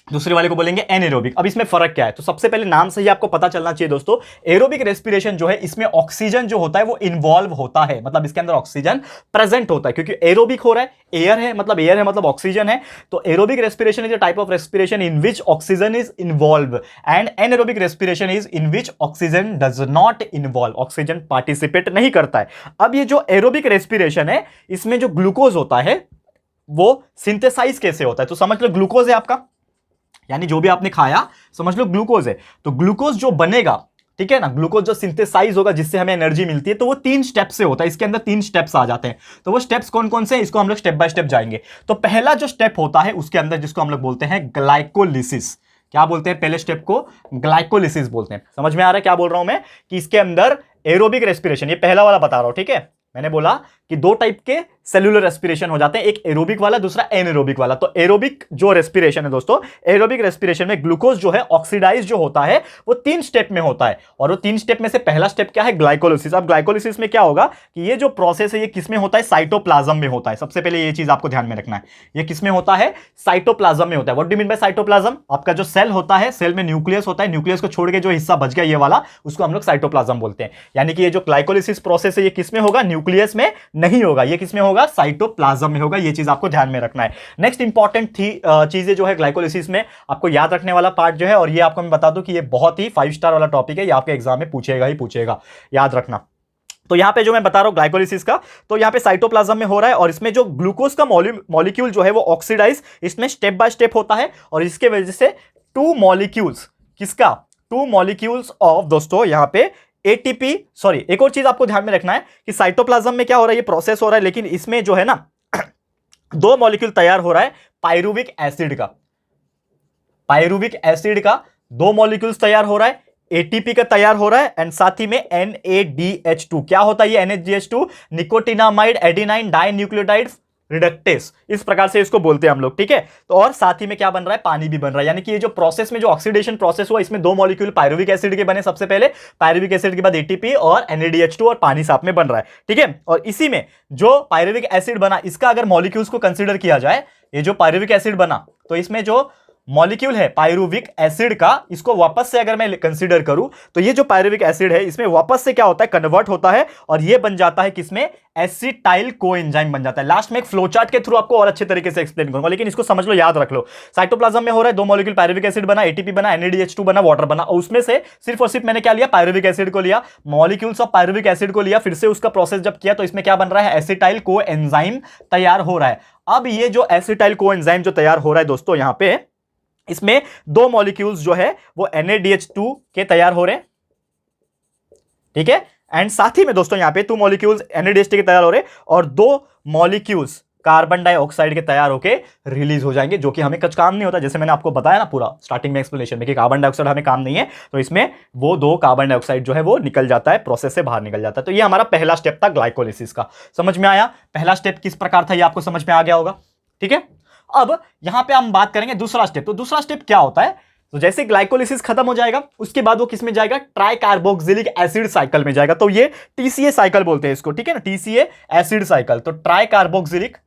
दूसरे वाले को बोलेंगे एनएरोबिक। अब इसमें फर्क क्या है? तो सबसे पहले नाम से ही आपको पता चलना चाहिए दोस्तों, एरोबिक रेस्पिरेशन जो है इसमें ऑक्सीजन जो होता है वो इन्वॉल्व होता है, मतलब इसके अंदर ऑक्सीजन प्रेजेंट होता है, क्योंकि एरोबिक हो रहा है, एयर है मतलब ऑक्सीजन है। तो aerobic respiration is a type of respiration in which oxygen is involve and anaerobic respiration is in which oxygen does not involve, oxygen participate नहीं करता है। अब ये जो एरोबिक रेस्पिरेशन है इसमें जो ग्लूकोज होता है वो सिंथेसाइज कैसे होता है? तो समझ लो ग्लूकोज है आपका, यानी जो भी आपने खाया समझ लो ग्लूकोज है। तो ग्लूकोज जो बनेगा, ठीक है ना, ग्लूकोज जो सिंथेसाइज होगा जिससे हमें एनर्जी मिलती है, तो वो 3 स्टेप से होता है। इसके अंदर 3 स्टेप्स आ जाते हैं। तो वो स्टेप्स कौन कौन से हैं इसको हम लोग स्टेप बाय स्टेप जाएंगे। तो पहला जो स्टेप होता है उसके अंदर जिसको हम लोग बोलते हैं ग्लाइकोलिसिस। क्या बोलते हैं? पहले स्टेप को ग्लाइकोलिसिस बोलते हैं। समझ में आ रहा है क्या बोल रहा हूं मैं? कि इसके अंदर एरोबिक रेस्पिरेशन, ये पहला वाला बता रहा हूं, ठीक है, मैंने बोला कि दो टाइप के सेलुलर रेस्पिरेशन हो जाते हैं, एक एरोबिक वाला, दूसरा एनएरोबिक वाला। तो एरोबिक जो रेस्पिरेशन है दोस्तों, एरोबिक रेस्पिरेशन में ग्लूकोज जो है ऑक्सीडाइज जो होता है वो 3 स्टेप में होता है, और वो 3 स्टेप में से पहला स्टेप क्या है, ग्लाइकोलिसिस। अब ग्लाइकोलिसिस में क्या होगा कि ये जो प्रोसेस है ये किस में होता है, साइटोप्लाज्म में होता है। सबसे पहले ये चीज आपको ध्यान में रखना है, ये किस में होता है, साइटोप्लाज्म में होता है। What do mean by cytoplasm? आपका जो सेल होता है, सेल में न्यूक्लियस होता है, न्यूक्लियस को छोड़ के जो हिस्सा बच गया ये वाला, उसको हम लोग साइटोप्लाज्म बोलते हैं। यानी कि ये जो ग्लाइकोलिसिस प्रोसेस है ये किस में होगा, न्यूक्लियस में नहीं होगा, ये किस में होगा, साइटोप्लाज्म में होगा। ये चीज आपको ध्यान में रखना है। नेक्स्ट इंपॉर्टेंट चीजें जो है ग्लाइकोलिसिस में आपको याद रखने वाला पार्ट जो है, और ये आपको मैं बता दूं कि ये बहुत ही 5 स्टार वाला टॉपिक है, ये आपके एग्जाम में पूछेगा ही पूछेगा, याद रखना। तो यहां पे जो मैं बता रहा हूं ग्लाइकोलिसिस का, तो यहां पे साइटोप्लाज्म में हो रहा है, और इसमें जो ग्लूकोज का मॉलिक्यूल जो है वो ऑक्सीडाइज इसमें स्टेप बाय स्टेप होता है, और इसके वजह से 2 मॉलिक्यूल्स, किसका, 2 मॉलिक्यूल्स ऑफ दोस्तों यहां पे एटीपी, सॉरी एक और चीज आपको ध्यान में रखना है कि साइटोप्लाज्म में क्या हो रहा है, ये प्रोसेस हो रहा है, लेकिन इसमें जो है ना 2 मॉलिक्यूल तैयार हो रहा है पायरुविक एसिड का, पायरुविक एसिड का 2 मॉलिक्यूल्स तैयार हो रहा है, एटीपी का तैयार हो रहा है, एंड साथ ही में NADH2। क्या होता है ये NADH2? Nicotinamide adenine dinucleotide reductase, इस प्रकार से इसको बोलते हैं हम लोग, ठीक है। तो और साथ ही में क्या बन रहा है, पानी भी बन रहा है। यानी कि ये जो प्रोसेस में जो ऑक्सीडेशन प्रोसेस हुआ, इसमें 2 मॉलिक्यूल पायरुविक एसिड के बने सबसे पहले, पायरुविक एसिड के बाद एटीपी और NADH2 और पानी साथ में बन रहा है, ठीक है। और इसी में जो पायरुविक एसिड बना, इसका अगर मॉलिक्यूल्स को कंसीडर किया जाए, ये जो पायरुविक एसिड बना, तो इसमें जो मॉलिक्यूल है पायरुविक एसिड का, इसको वापस से अगर मैं कंसीडर करूं, तो ये जो पायरुविक एसिड है इसमें वापस से क्या होता है, कन्वर्ट होता है, और ये बन जाता है किसमें, एसिटाइल कोएंजाइम बन जाता है। लास्ट में एक फ्लोचार्ट के थ्रू आपको और अच्छे तरीके से एक्सप्लेन करूंगा, लेकिन इसको समझ लो, याद रख लो। साइटोप्लाज्म में हो रहा है, 2 मॉलिक्यूल पायरुविक एसिड बना, एटीपी बना, NADH2 बना, वाटर बना, और उसमें से सिर्फ और सिर्फ मैंने क्या लिया, पायरुविक एसिड को लिया, मॉलिक्यूल्स ऑफ पायरुविक एसिड को लिया, फिर से उसका प्रोसेस जब किया तो इसमें क्या बन रहा है, एसिटाइल कोएंजाइम तैयार हो रहा है। अब ये जो एसिटाइल कोएंजाइम जो तैयार हो रहा है दोस्तों, यहां पे इसमें 2 मॉलिक्यूल्स जो है वो NADH2 के तैयार हो रहे हैं, ठीक है। एंड साथ ही में दोस्तों यहां पे 2 मॉलिक्यूल्स NADH2 के तैयार हो रहे हैं, और 2 मॉलिक्यूल्स कार्बन डाइऑक्साइड के तैयार होके रिलीज हो जाएंगे, जो कि हमें कुछ काम नहीं होता। जैसे मैंने आपको बताया ना पूरा स्टार्टिंग में एक्सप्लेनेशन में कि कार्बन डाइऑक्साइड हमें काम नहीं है, तो इसमें वो 2 कार्बन डाइऑक्साइड जो है वो निकल जाता है, प्रोसेस से बाहर निकल जाता है। तो ये हमारा पहला स्टेप था ग्लाइकोलिसिस का। समझ में आया पहला स्टेप किस प्रकार था, ये आपको समझ में आ गया होगा, ठीक है। अब यहां पे हम बात करेंगे दूसरा स्टेप। तो दूसरा स्टेप क्या होता है, तो जैसे ग्लाइकोलिसिस खत्म हो जाएगा, उसके बाद वो किस में जाएगा, ट्राई कार्बोक्सिलिक एसिड साइकिल में जाएगा। तो ये TCA साइकिल बोलते हैं इसको, ठीक है ना, TCA एसिड साइकिल। तो ट्राई कार्बोक्सिलिक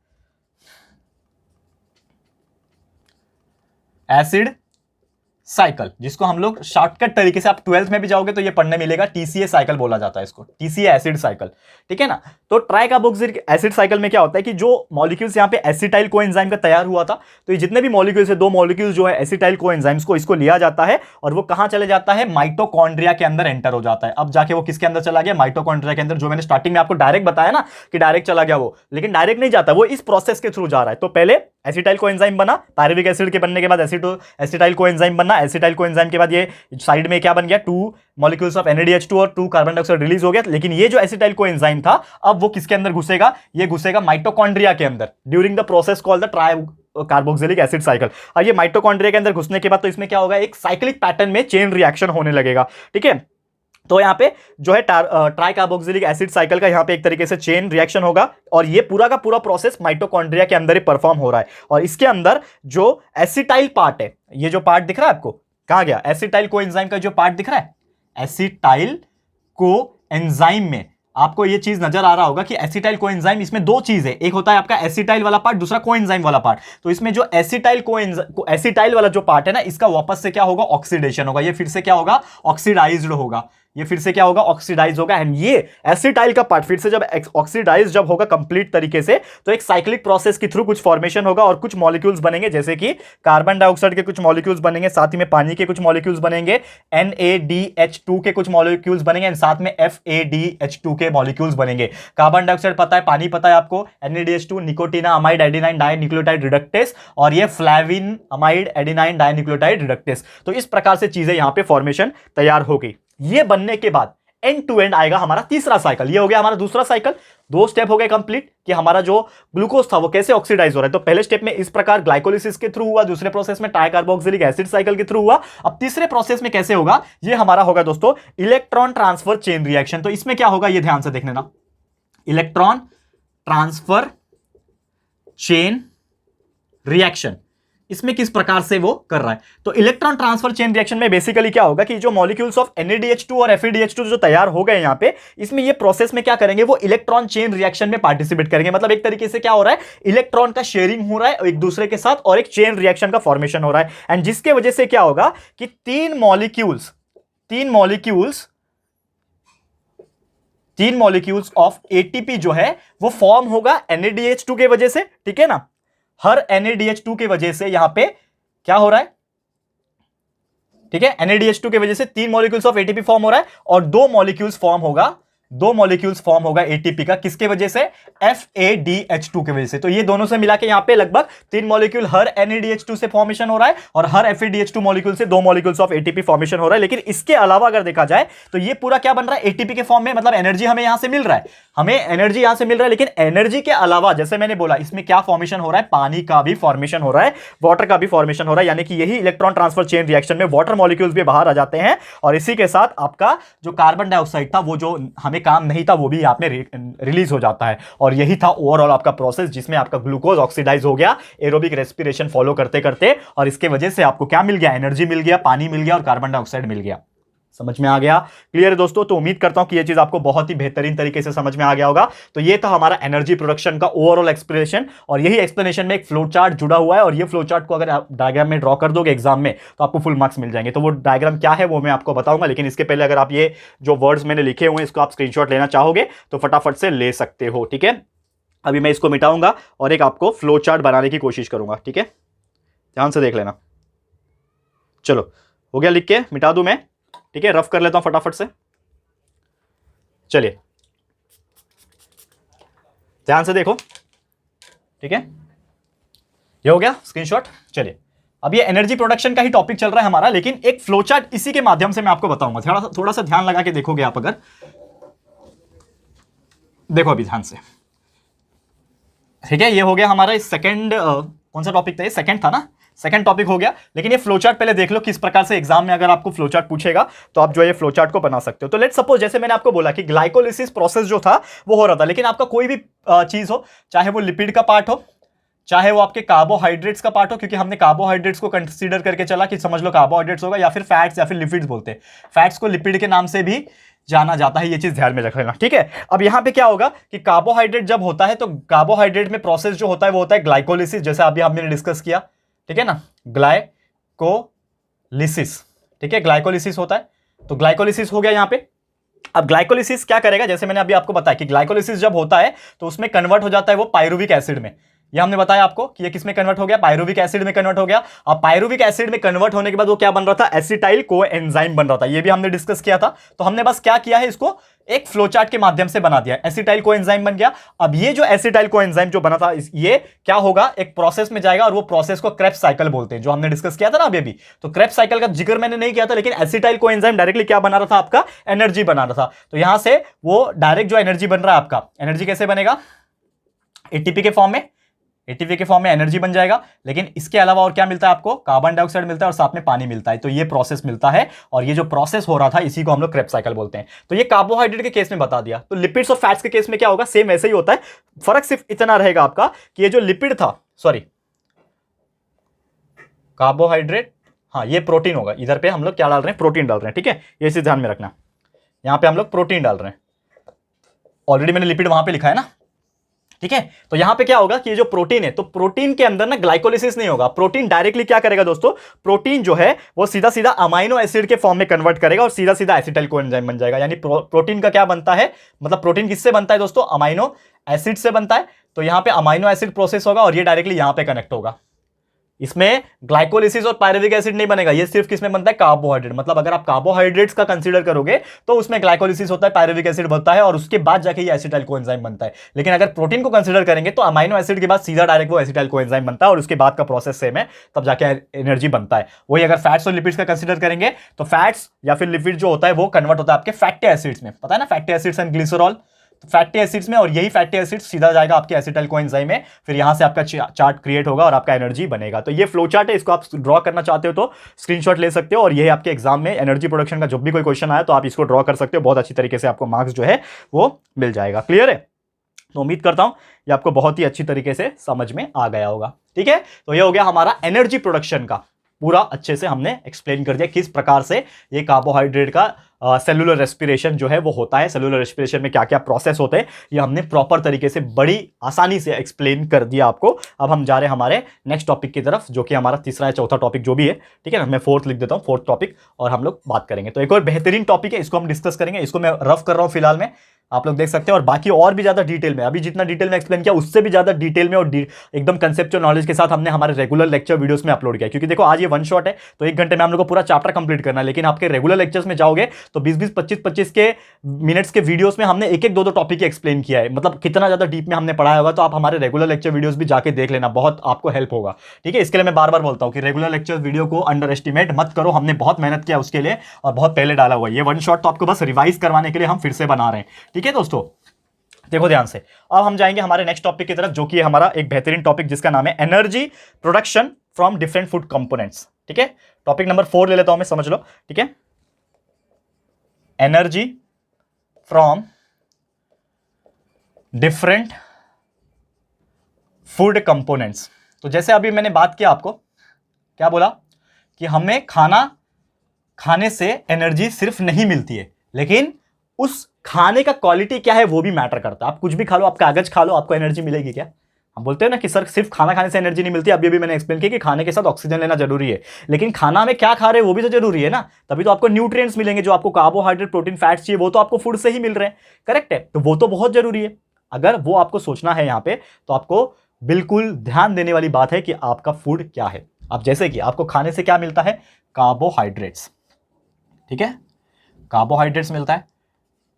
एसिड साइकिल, जिसको हम लोग शॉर्टकट तरीके से, आप 12th में भी जाओगे तो ये पढ़ने मिलेगा, TCA साइकिल बोला जाता है इसको, TCA एसिड साइकिल, ठीक है ना। तो ट्राई कार्बोक्सिलिक एसिड साइकिल में क्या होता है कि जो मॉलिक्यूल्स यहाँ पे एसिटाइल कोएंजाइम का तैयार हुआ था, तो ये जितने भी मॉलिक्यूल्स है, 2 मॉलिक्यूल्स जो है एसिटाइल कोएंजाइम्स को, इसको लिया जाता है, और वो कहां चले जाता है, माइटोकॉन्ड्रिया के अंदर एंटर हो जाता है। अब जाके वो किसके अंदर चला गया, माइटोकॉन्ड्रिया के अंदर। जो मैंने स्टार्टिंग में आपको डायरेक्ट बताया ना कि डायरेक्ट चला गया वो, लेकिन डायरेक्ट नहीं जाता, वो इस प्रोसेस के थ्रू जा रहा है। तो पहले एसिटाइल कोएंजाइम बना, पायरुविक एसिड के बनने के बाद एसिटाइल कोएंजाइम बनना, एसिटाइल कोएंजाइम के बाद ये साइड में क्या बन गया, 2 मॉलिक्यूल्स ऑफ NADH2 और 2 कार्बन डाइऑक्साइड रिलीज हो गया। लेकिन ये जो एसिटाइल कोएंजाइम था, अब वो किसके अंदर घुसेगा, ये घुसेगा माइटोकॉन्ड्रिया के अंदर during the process called the try carboxylic acid cycle. और ये माइटोकॉन्ड्रिया के अंदर घुसने के बाद तो इसमें क्या होगा, एक साइक्लिक पैटर्न में चेन रिएक्शन होने लगेगा, ठीक है। तो यहाँ पे जो है ट्राई कार्बोक्सिलिक एसिड साइकिल का यहाँ पे एक तरीके से चेन रिएक्शन होगा, और ये पूरा का पूरा प्रोसेस माइटोकॉन्ड्रिया के अंदर ही परफॉर्म हो रहा है। और इसके अंदर जो एसिटाइल पार्ट है, ये जो पार्ट दिख रहा है आपको, कहां गया, एसिटाइल कोएंजाइम का जो पार्ट दिख रहा है, एसिटाइल कोएंजाइम में आपको ये चीज नजर आ रहा होगा कि एसिटाइल कोएंजाइम, इसमें 2 चीज है, एक होता है आपका एसिटाइल वाला पार्ट, दूसरा कोएंजाइम वाला पार्ट। तो इसमें जो एसिटाइल वाला जो पार्ट है ना, इसका वापस से क्या होगा, ऑक्सीडेशन होगा, ये फिर से क्या होगा, ऑक्सीडाइज्ड होगा, ये फिर से क्या होगा, ऑक्सीडाइज होगा। एंड ये एसिटाइल का पार्ट फिर से जब ऑक्सीडाइज जब होगा कंप्लीट तरीके से, तो एक साइक्लिक प्रोसेस के थ्रू कुछ फॉर्मेशन होगा और कुछ मॉलिक्यूल्स बनेंगे, जैसे कि कार्बन डाइऑक्साइड के कुछ मॉलिक्यूल्स बनेंगे, साथ ही में पानी के कुछ मॉलिक्यूल्स बनेंगे, NADH2 के कुछ मॉलिक्यूल्स बनेंगे, एंड साथ में FADH2 के मॉलिक्यूल्स बनेंगे। कार्बन डाइऑक्साइड पता है, पानी पता है आपको, NADH2 nicotinamide adenine dinucleotide reductase, और ये flavin amide adenine dinucleotide reductase. तो इस प्रकार से चीजें यहां पे फॉर्मेशन तैयार हो गई। ये बनने के बाद एंड टू एंड आएगा हमारा तीसरा साइकिल। ये हो गया हमारा दूसरा साइकिल, 2 स्टेप हो गए कंप्लीट कि हमारा जो ग्लूकोज था वो कैसे ऑक्सीडाइज हो रहा है। तो पहले स्टेप में इस प्रकार ग्लाइकोलिसिस के थ्रू हुआ, दूसरे प्रोसेस में ट्राई कार्बोक्सिलिक एसिड साइकिल के थ्रू हुआ। अब तीसरे प्रोसेस में कैसे होगा, ये हमारा होगा दोस्तों इलेक्ट्रॉन ट्रांसफर चेन रिएक्शन। तो इसमें क्या होगा, ये ध्यान से देखने ना, इलेक्ट्रॉन ट्रांसफर चेन रिएक्शन, इसमें किस प्रकार से वो कर रहा है। तो इलेक्ट्रॉन ट्रांसफर चेन रिएक्शन में बेसिकली क्या होगा कि जो मॉलिक्यूल्स ऑफ NADH2 और FeDH2 जो तैयार हो गए यहां पे, इसमें ये प्रोसेस में क्या करेंगे, वो इलेक्ट्रॉन चेन रिएक्शन में पार्टिसिपेट करेंगे। मतलब एक तरीके से क्या हो रहा है, इलेक्ट्रॉन का शेयरिंग हो रहा है एक दूसरे के साथ और एक चेन रिएक्शन का फॉर्मेशन हो रहा है। एंड जिसके वजह से क्या होगा कि तीन मॉलिक्यूल्स ऑफ ATP जो है वो फॉर्म होगा NADH2 के वजह से, ठीक है ना। हर NADH2 के वजह से यहां पे क्या हो रहा है, ठीक है, NADH2 के वजह से तीन मॉलिक्यूल्स ऑफ ATP फॉर्म हो रहा है और दो मॉलिक्यूल्स फॉर्म होगा ATP का, किसके वजह से, FADH2 के वजह से। तो ये दोनों से मिला के यहां पे लगभग तीन मॉलिक्यूल हर NADH2 से फॉर्मेशन हो रहा है और हर FADH2 मॉलिक्यूल से दो मॉलिक्यूल्स ऑफ ATP फॉर्मेशन हो रहा है। लेकिन इसके अलावा अगर देखा जाए तो ये पूरा क्या बन रहा है, ATP के फॉर्म में, मतलब एनर्जी हमें यहां से मिल रहा है, लेकिन एनर्जी के अलावा जैसे मैंने बोला इसमें क्या फॉर्मेशन हो रहा है, पानी का भी फॉर्मेशन हो रहा है, वाटर का भी फॉर्मेशन हो रहा है। यानी कि यही इलेक्ट्रॉन ट्रांसफर चेन रिएक्शन में वाटर मॉलिक्यूल्स भी बाहर आ जाते हैं और इसी के साथ आपका जो कार्बन डाइऑक्साइड था वो जो हमें काम नहीं था वो भी आप में रिलीज हो जाता है। और यही था ओवरऑल आपका प्रोसेस जिसमें आपका ग्लूकोज ऑक्सीडाइज हो गया एरोबिक रेस्पिरेशन फॉलो करते करते, और इसके वजह से आपको क्या मिल गया, एनर्जी मिल गया, पानी मिल गया और कार्बन डाइऑक्साइड मिल गया। समझ में आ गया, क्लियर है दोस्तों। तो उम्मीद करता हूं कि यह चीज आपको बहुत ही बेहतरीन तरीके से समझ में आ गया होगा। तो ये था हमारा एनर्जी प्रोडक्शन का ओवरऑल एक्सप्लेनेशन और यही एक्सप्लेनेशन में एक फ्लो चार्ट जुड़ा हुआ है और ये फ्लो चार्ट को अगर आप डायग्राम में ड्रॉ कर दोगे एग्जाम में तो आपको फुल मार्क्स मिल जाएंगे। तो वो डायग्राम क्या है वो मैं आपको बताऊंगा, लेकिन इसके पहले अगर आप ये जो वर्ड्स मैंने लिखे हुए हैं इसको आप स्क्रीनशॉट लेना चाहोगे तो फटाफट से ले सकते हो, ठीक है। अभी मैं इसको मिटाऊंगा और एक आपको फ्लो चार्ट बनाने की कोशिश करूंगा, ठीक है, ध्यान से देख लेना। चलो हो गया, लिख के मिटा दूं मैं, ठीक है, रफ कर लेता हूं फटाफट से। चलिए ध्यान से देखो, ठीक है, ये हो गया स्क्रीनशॉट। चलिए अब ये एनर्जी प्रोडक्शन का ही टॉपिक चल रहा है हमारा, लेकिन एक फ्लो चार्ट इसी के माध्यम से मैं आपको बताऊंगा। थोड़ा सा ध्यान लगा के देखोगे आप, अगर देखो अभी ध्यान से, ठीक है। ये हो गया हमारा सेकंड, कौन सा टॉपिक था ये, सेकंड था ना, सेकंड टॉपिक हो गया। लेकिन ये फ्लो चार्ट पहले देख लो किस प्रकार से एग्जाम में अगर आपको फ्लो चार्ट पूछेगा तो आप जो है ये फ्लो चार्ट को बना सकते हो। तो लेट्स सपोज जैसे मैंने आपको बोला कि ग्लाइकोलिसिस प्रोसेस जो था वो हो रहा था, लेकिन आपका कोई भी चीज हो, चाहे वो लिपिड का पार्ट हो, चाहे वो आपके कार्बोहाइड्रेट्स का पार्ट हो, क्योंकि हमने कार्बोहाइड्रेट्स को कंसीडर करके चला कि समझ लो कार्बोहाइड्रेट्स होगा, या फिर फैट्स या फिर लिपिड्स बोलते हैं, फैट्स को लिपिड के नाम से भी जाना जाता है, ये चीज ध्यान में रख लेना, ठीक है। अब यहां पे क्या होगा कि कार्बोहाइड्रेट जब होता है तो कार्बोहाइड्रेट में प्रोसेस जो होता है वो होता है ग्लाइकोलिसिस, जैसे अभी हमने डिस्कस किया, ठीक है ना, ग्लाइकोलिसिस, ठीक है, ग्लाइकोलिसिस होता है। तो ग्लाइकोलिसिस हो गया यहां पे। अब ग्लाइकोलिसिस क्या करेगा, जैसे मैंने अभी आपको बताया कि ग्लाइकोलिसिस जब होता है तो उसमें कन्वर्ट हो जाता है वो पायरुविक एसिड में। ये हमने बताया आपको कि ये किस में कन्वर्ट हो गया, पायरुविक एसिड में कन्वर्ट हो गया। अब पायरुविक एसिड में कन्वर्ट होने के बाद वो क्या बन रहा था, एसिटाइल कोएंजाइम बन रहा था, ये भी हमने डिस्कस किया था। तो हमने बस क्या किया है, इसको एक फ्लो चार्ट के माध्यम से बना दिया, एसिटाइल कोएंजाइम बन गया। अब ये जो एसिटाइल कोएंजाइम जो बना था ये क्या होगा, एक प्रोसेस में जाएगा और वो प्रोसेस को क्रेब्स साइकिल बोलते हैं, जो हमने डिस्कस किया था ना अभी। तो क्रेब्स साइकिल का जिक्र मैंने नहीं किया था, लेकिन एसिटाइल कोएंजाइम डायरेक्टली क्या बना रहा था, आपका एनर्जी बना रहा था। तो यहां से वो डायरेक्ट जो एनर्जी बन रहा है आपका, एनर्जी कैसे बनेगा, एटीपी के फॉर्म में, एटीपी के फॉर्म में एनर्जी बन जाएगा। लेकिन इसके अलावा और क्या मिलता है आपको, कार्बन डाइऑक्साइड मिलता है और साथ में पानी मिलता है। तो ये प्रोसेस मिलता है और ये जो प्रोसेस हो रहा था इसी को हम लोग क्रेब्स साइकिल बोलते हैं। तो ये कार्बोहाइड्रेट के केस में बता दिया। तो लिपिड्स और फैट्स के केस में क्या होगा, सेम वैसे ही होता है। फर्क सिर्फ इतना रहेगा आपका कि ये जो लिपिड था, सॉरी कार्बोहाइड्रेट, हाँ ये प्रोटीन होगा। इधर पे हम लोग क्या डाल रहे हैं, प्रोटीन डाल रहे हैं, ठीक है, ये चीज ध्यान में रखना। यहां पे हम लोग प्रोटीन डाल रहे हैं, ऑलरेडी मैंने लिपिड वहां पे लिखा है ना, ठीक है। तो यहां पे क्या होगा कि ये जो प्रोटीन है, तो प्रोटीन के अंदर ना ग्लाइकोलिसिस नहीं होगा। प्रोटीन डायरेक्टली क्या करेगा दोस्तों, प्रोटीन जो है वो सीधा सीधा अमाइनो एसिड के फॉर्म में कन्वर्ट करेगा और सीधा सीधा एसिटाइल कोएंजाइम बन जाएगा। यानी प्रोटीन का क्या बनता है, मतलब प्रोटीन किससे बनता है दोस्तों, अमाइनो एसिड से बनता है। तो यहां पे अमाइनो एसिड प्रोसेस होगा और ये डायरेक्टली यहां पे कनेक्ट होगा। इसमें ग्लाइकोलिसिस और पायरुविक एसिड नहीं बनेगा, ये सिर्फ किसमें बनता है, कार्बोहाइड्रेट। मतलब अगर आप कार्बोहाइड्रेट्स का कंसीडर करोगे तो उसमें ग्लाइकोलिसिस होता है, पायरुविक एसिड बनता है और उसके बाद जाके ये एसिटाइल कोएंजाइम बनता है। लेकिन अगर प्रोटीन को कंसीडर करेंगे तो अमाइनो एसिड के बाद सीधा डायरेक्ट वो एसिटाइल कोएंजाइम बनता है और उसके बाद का प्रोसेस सेम है, तब जाके एनर्जी बनता है। वही अगर फैट्स और लिपिड्स का कंसीडर करेंगे तो फैट्स या फिर लिपिड जो होता है वो कन्वर्ट होता है आपके फैटी एसिड्स में, पता है ना, फैटी एसिड्स एंड ग्लिसरॉल, तो फैटी एसिड्स में, और यही फैटी एसिड सीधा जाएगा आपके एसिटाइल कोएंजाइम में, फिर यहां से आपका चार्ट क्रिएट होगा और आपका एनर्जी बनेगा। तो ये फ्लो चार्ट है, इसको आप ड्रॉ करना चाहते हो तो स्क्रीनशॉट ले सकते हो और ये आपके एग्जाम में एनर्जी प्रोडक्शन का जब भी कोई क्वेश्चन आया तो आप इसको ड्रॉ कर सकते हो, बहुत अच्छी तरीके से आपको मार्क्स जो है वो मिल जाएगा। क्लियर है, तो उम्मीद करता हूं ये आपको बहुत ही अच्छी तरीके से समझ में आ गया होगा। ठीक है, तो ये हो गया हमारा एनर्जी प्रोडक्शन का पूरा अच्छे से हमने एक्सप्लेन कर दिया किस प्रकार से ये कार्बोहाइड्रेट का सेलुलर रेस्पिरेशन जो है वो होता है, सेलुलर रेस्पिरेशन में क्या क्या प्रोसेस होते हैं, ये हमने प्रॉपर तरीके से बड़ी आसानी से एक्सप्लेन कर दिया आपको। अब हम जा रहे हैं हमारे नेक्स्ट टॉपिक की तरफ, जो कि हमारा तीसरा या चौथा टॉपिक जो भी है, ठीक है ना, मैं फोर्थ लिख देता हूं, फोर्थ टॉपिक, और हम लोग बात करेंगे। तो एक और बेहतरीन टॉपिक है, इसको हम डिस्कस करेंगे, इसको मैं रफ कर रहा हूं फिलहाल में, आप लोग देख सकते हैं, और बाकी और भी ज्यादा डिटेल में, अभी जितना डिटेल में एक्सप्लेन किया उससे भी ज्यादा डिटेल में और एकदम कंसेप्चुअल नॉलेज के साथ हमने हमारे रेगुलर लेक्चर वीडियोस में अपलोड किया। क्योंकि देखो आज ये वन शॉट है तो 1 घंटे में हम लोग को पूरा चैप्टर कंप्लीट करना है, लेकिन आपके रेगुलर लेक्चर्स में जाओगे तो 20-20, 25-25 के मिनट्स के वीडियोस में हमने एक-एक, दो-दो टॉपिक एक्सप्लेन किया है, मतलब कितना ज्यादा डीप में हमने पढ़ाया होगा। तो आप हमारे रेगुलर लेक्चर वीडियोस भी जाके देख लेना, बहुत आपको हेल्प होगा। ठीक है, इसके लिए मैं बार बार बोलता हूं कि रेगुलर लेक्चर वीडियो को अंडर एस्टिमेट मत करो, हमने बहुत मेहनत किया उसके लिए और बहुत पहले डाला हुआ है। ये वन शॉट तो आपको बस रिवाइज करवाने के लिए हम फिर से बना रहे हैं। ठीक है दोस्तों, देखो ध्यान से, अब हम जाएंगे हमारे नेक्स्ट टॉपिक की तरफ, जो कि है हमारा एक बेहतरीन टॉपिक जिसका नाम है energy production from different food components. ठीक है, टॉपिक नंबर 4 ले लेता हूं मैं, समझ लो। ठीक है, energy from different food components. तो जैसे अभी मैंने बात किया, आपको क्या बोला कि हमें खाना खाने से एनर्जी सिर्फ नहीं मिलती है, लेकिन उस खाने का क्वालिटी क्या है वो भी मैटर करता है। आप कुछ भी खा लो, आप कागज खा लो, आपको एनर्जी मिलेगी क्या? हम बोलते हैं ना कि सर सिर्फ खाना खाने से एनर्जी नहीं मिलती। अभी भी मैंने एक्सप्लेन किया कि खाने के साथ ऑक्सीजन लेना जरूरी है, लेकिन खाना में क्या खा रहे हैं वो भी तो जरूरी है ना, तभी तो आपको न्यूट्रिएंट्स मिलेंगे। जो आपको कार्बोहाइड्रेट, प्रोटीन, फैट्स चाहिए वो तो आपको फूड से ही मिल रहे हैं, करेक्ट है? तो वो तो बहुत जरूरी है। अगर वो आपको सोचना है यहां पे, तो आपको बिल्कुल ध्यान देने वाली बात है कि आपका फूड क्या है। अब जैसे कि आपको खाने से क्या मिलता है? कार्बोहाइड्रेट्स। ठीक है, कार्बोहाइड्रेट्स मिलता है,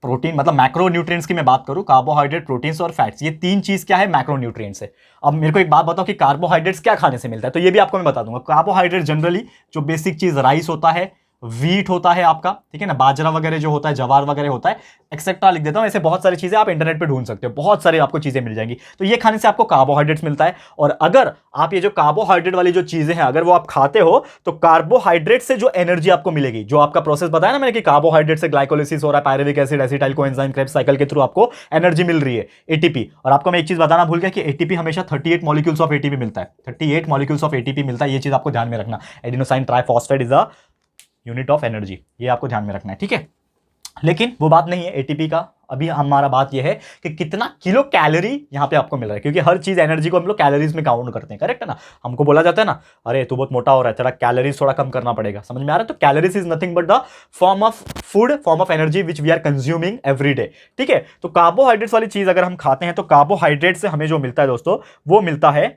प्रोटीन, मतलब मैक्रो न्यूट्रिएंट्स की मैं बात करूं, कार्बोहाइड्रेट, प्रोटीन्स और फैट्स, ये 3 चीज क्या है? मैक्रो न्यूट्रिएंट्स है। अब मेरे को एक बात बताओ कि कार्बोहाइड्रेट्स क्या खाने से मिलता है, तो ये भी आपको मैं बता दूंगा। कार्बोहाइड्रेट जनरली जो बेसिक चीज राइस होता है, व्हीट होता है आपका, ठीक है ना, बाजरा वगैरह जो होता है, जवार वगैरह होता है, एक्सेट्रा लिख देता हूं। ऐसे बहुत सारी चीजें आप इंटरनेट पे ढूंढ सकते हो, बहुत सारी आपको चीजें मिल जाएंगी। तो ये खाने से आपको कार्बोहाइड्रेट्स मिलता है। और अगर आप ये जो कार्बोहाइड्रेट वाली जो चीजें हैं अगर वो आप खाते हो, तो कार्बोहाइड्रेट से जो एनर्जी आपको मिलेगी, जो आपका प्रोसेस बताया ना मैंने कि कार्बोहाइड्रेट से ग्लाइकोलिसिस हो रहा है, pyruvic acid, acetyl coenzyme Krebs cycle के थ्रू आपको एनर्जी मिल रही है, एटीपी। और आपको मैं एक चीज बताना भूल गया कि एटीपी हमेशा 38 मॉलिक्यूल्स ऑफ एटीपी मिलता है, 38 मॉलिक्यूल्स ऑफ एटीपी मिलता है। ये चीज आपको ध्यान में रखना, adenosine triphosphate is a unit of energy, ये आपको ध्यान में रखना है। ठीक है, लेकिन वो बात नहीं है एटीपी का। अभी हमारा बात यह है कि कितना किलो कैलोरी यहां पे आपको मिल रहा है, क्योंकि हर चीज एनर्जी को हम लोग कैलोरीज में काउंट करते हैं, करेक्ट है ना। हमको बोला जाता है ना, अरे तू बहुत मोटा हो रहा है, तेरा कैलोरीज थोड़ा कम करना पड़ेगा, समझ में आ रहा है? तो calories is nothing but the form of food, form of energy which we are consuming every day. ठीक है, तो कार्बोहाइड्रेट्स वाली चीज अगर हम खाते हैं, तो कार्बोहाइड्रेट से हमें जो मिलता है दोस्तों, वो मिलता है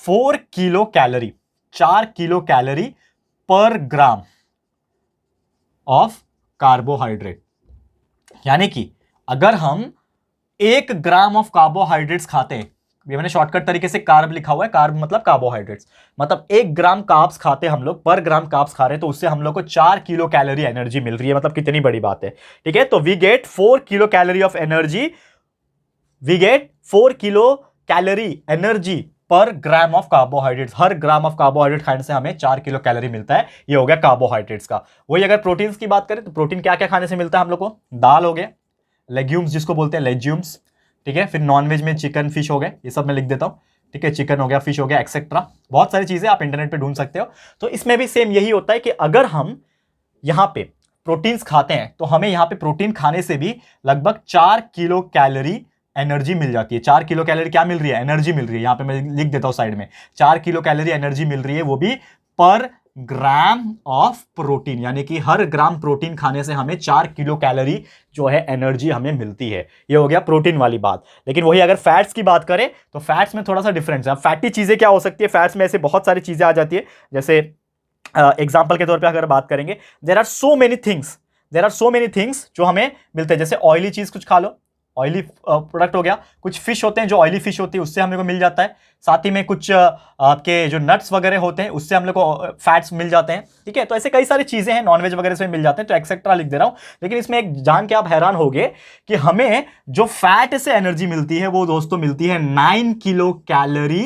4 किलो कैलोरी, 4 किलो कैलोरी पर ग्राम ऑफ कार्बोहाइड्रेट। यानी कि अगर हम 1 ग्राम ऑफ कार्बोहाइड्रेट्स खाते हैं, ये मैंने शॉर्टकट तरीके से कार्ब लिखा हुआ है, कार्ब मतलब कार्बोहाइड्रेट्स, मतलब 1 ग्राम कार्ब्स खाते हैं हम लोग, पर ग्राम कार्ब्स खा रहे हैं, तो उससे हम लोग को 4 किलो कैलोरी एनर्जी मिल रही है। मतलब कितनी बड़ी बात है। ठीक है, तो we get 4 kilo calorie of energy, we get 4 kilo calorie energy per gram of carbohydrates. हर ग्राम ऑफ कार्बोहाइड्रेट खाने से हमें 4 किलो कैलोरी मिलता है। ये हो गया कार्बोहाइड्रेट्स का। वही अगर प्रोटीन्स की बात करें, तो प्रोटीन क्या क्या खाने से मिलता है हम लोग को? दाल हो गया, लेग्यूम्स जिसको बोलते हैं लेग्यूम्स, ठीक है, फिर नॉनवेज में चिकन, फिश हो गए, ये सब मैं लिख देता हूं। ठीक है, चिकन हो गया, फिश हो गया, एक्सेट्रा, बहुत सारी चीजें आप इंटरनेट पे ढूंढ सकते हो। तो इसमें भी सेम यही होता है कि अगर हम यहां पे प्रोटीन्स खाते हैं, तो हमें यहां पे प्रोटीन खाने से भी लगभग 4 किलो कैलोरी एनर्जी मिल जाती है। 4 किलो कैलोरी क्या मिल रही है? एनर्जी मिल रही है। यहां पे मैं लिख देता हूं साइड में, 4 किलो कैलोरी एनर्जी मिल रही है, वो भी पर ग्राम ऑफ प्रोटीन। यानी कि हर ग्राम प्रोटीन खाने से हमें 4 किलो कैलोरी जो है एनर्जी हमें मिलती है। ये हो गया प्रोटीन वाली बात। लेकिन वही अगर फैट्स की बात करें, तो फैट्स में थोड़ा सा डिफरेंस है। फैटी चीजें क्या हो सकती है? फैट्स में ऐसे बहुत सारी चीजें आ जाती है, जैसे एग्जाम्पल के तौर पर अगर बात करेंगे, there are so many things जो हमें मिलते हैं। जैसे ऑयली चीज कुछ खा लो, ऑयली प्रोडक्ट हो गया। कुछ फिश होते हैं जो ऑयली फिश होती है, उससे हम लोग को मिल जाता है। साथ ही में कुछ आपके जो नट्स वगैरह होते हैं, उससे हम लोग को फैट्स मिल जाते हैं। ठीक है, तो ऐसे कई सारी चीजें हैं, नॉनवेज वगैरह से मिल जाते हैं, तो एक्सेट्रा लिख दे रहा हूं। लेकिन इसमें एक जान के आप हैरान होगे कि हमें जो फैट से एनर्जी मिलती है, वो दोस्तों मिलती है 9 किलो कैलोरी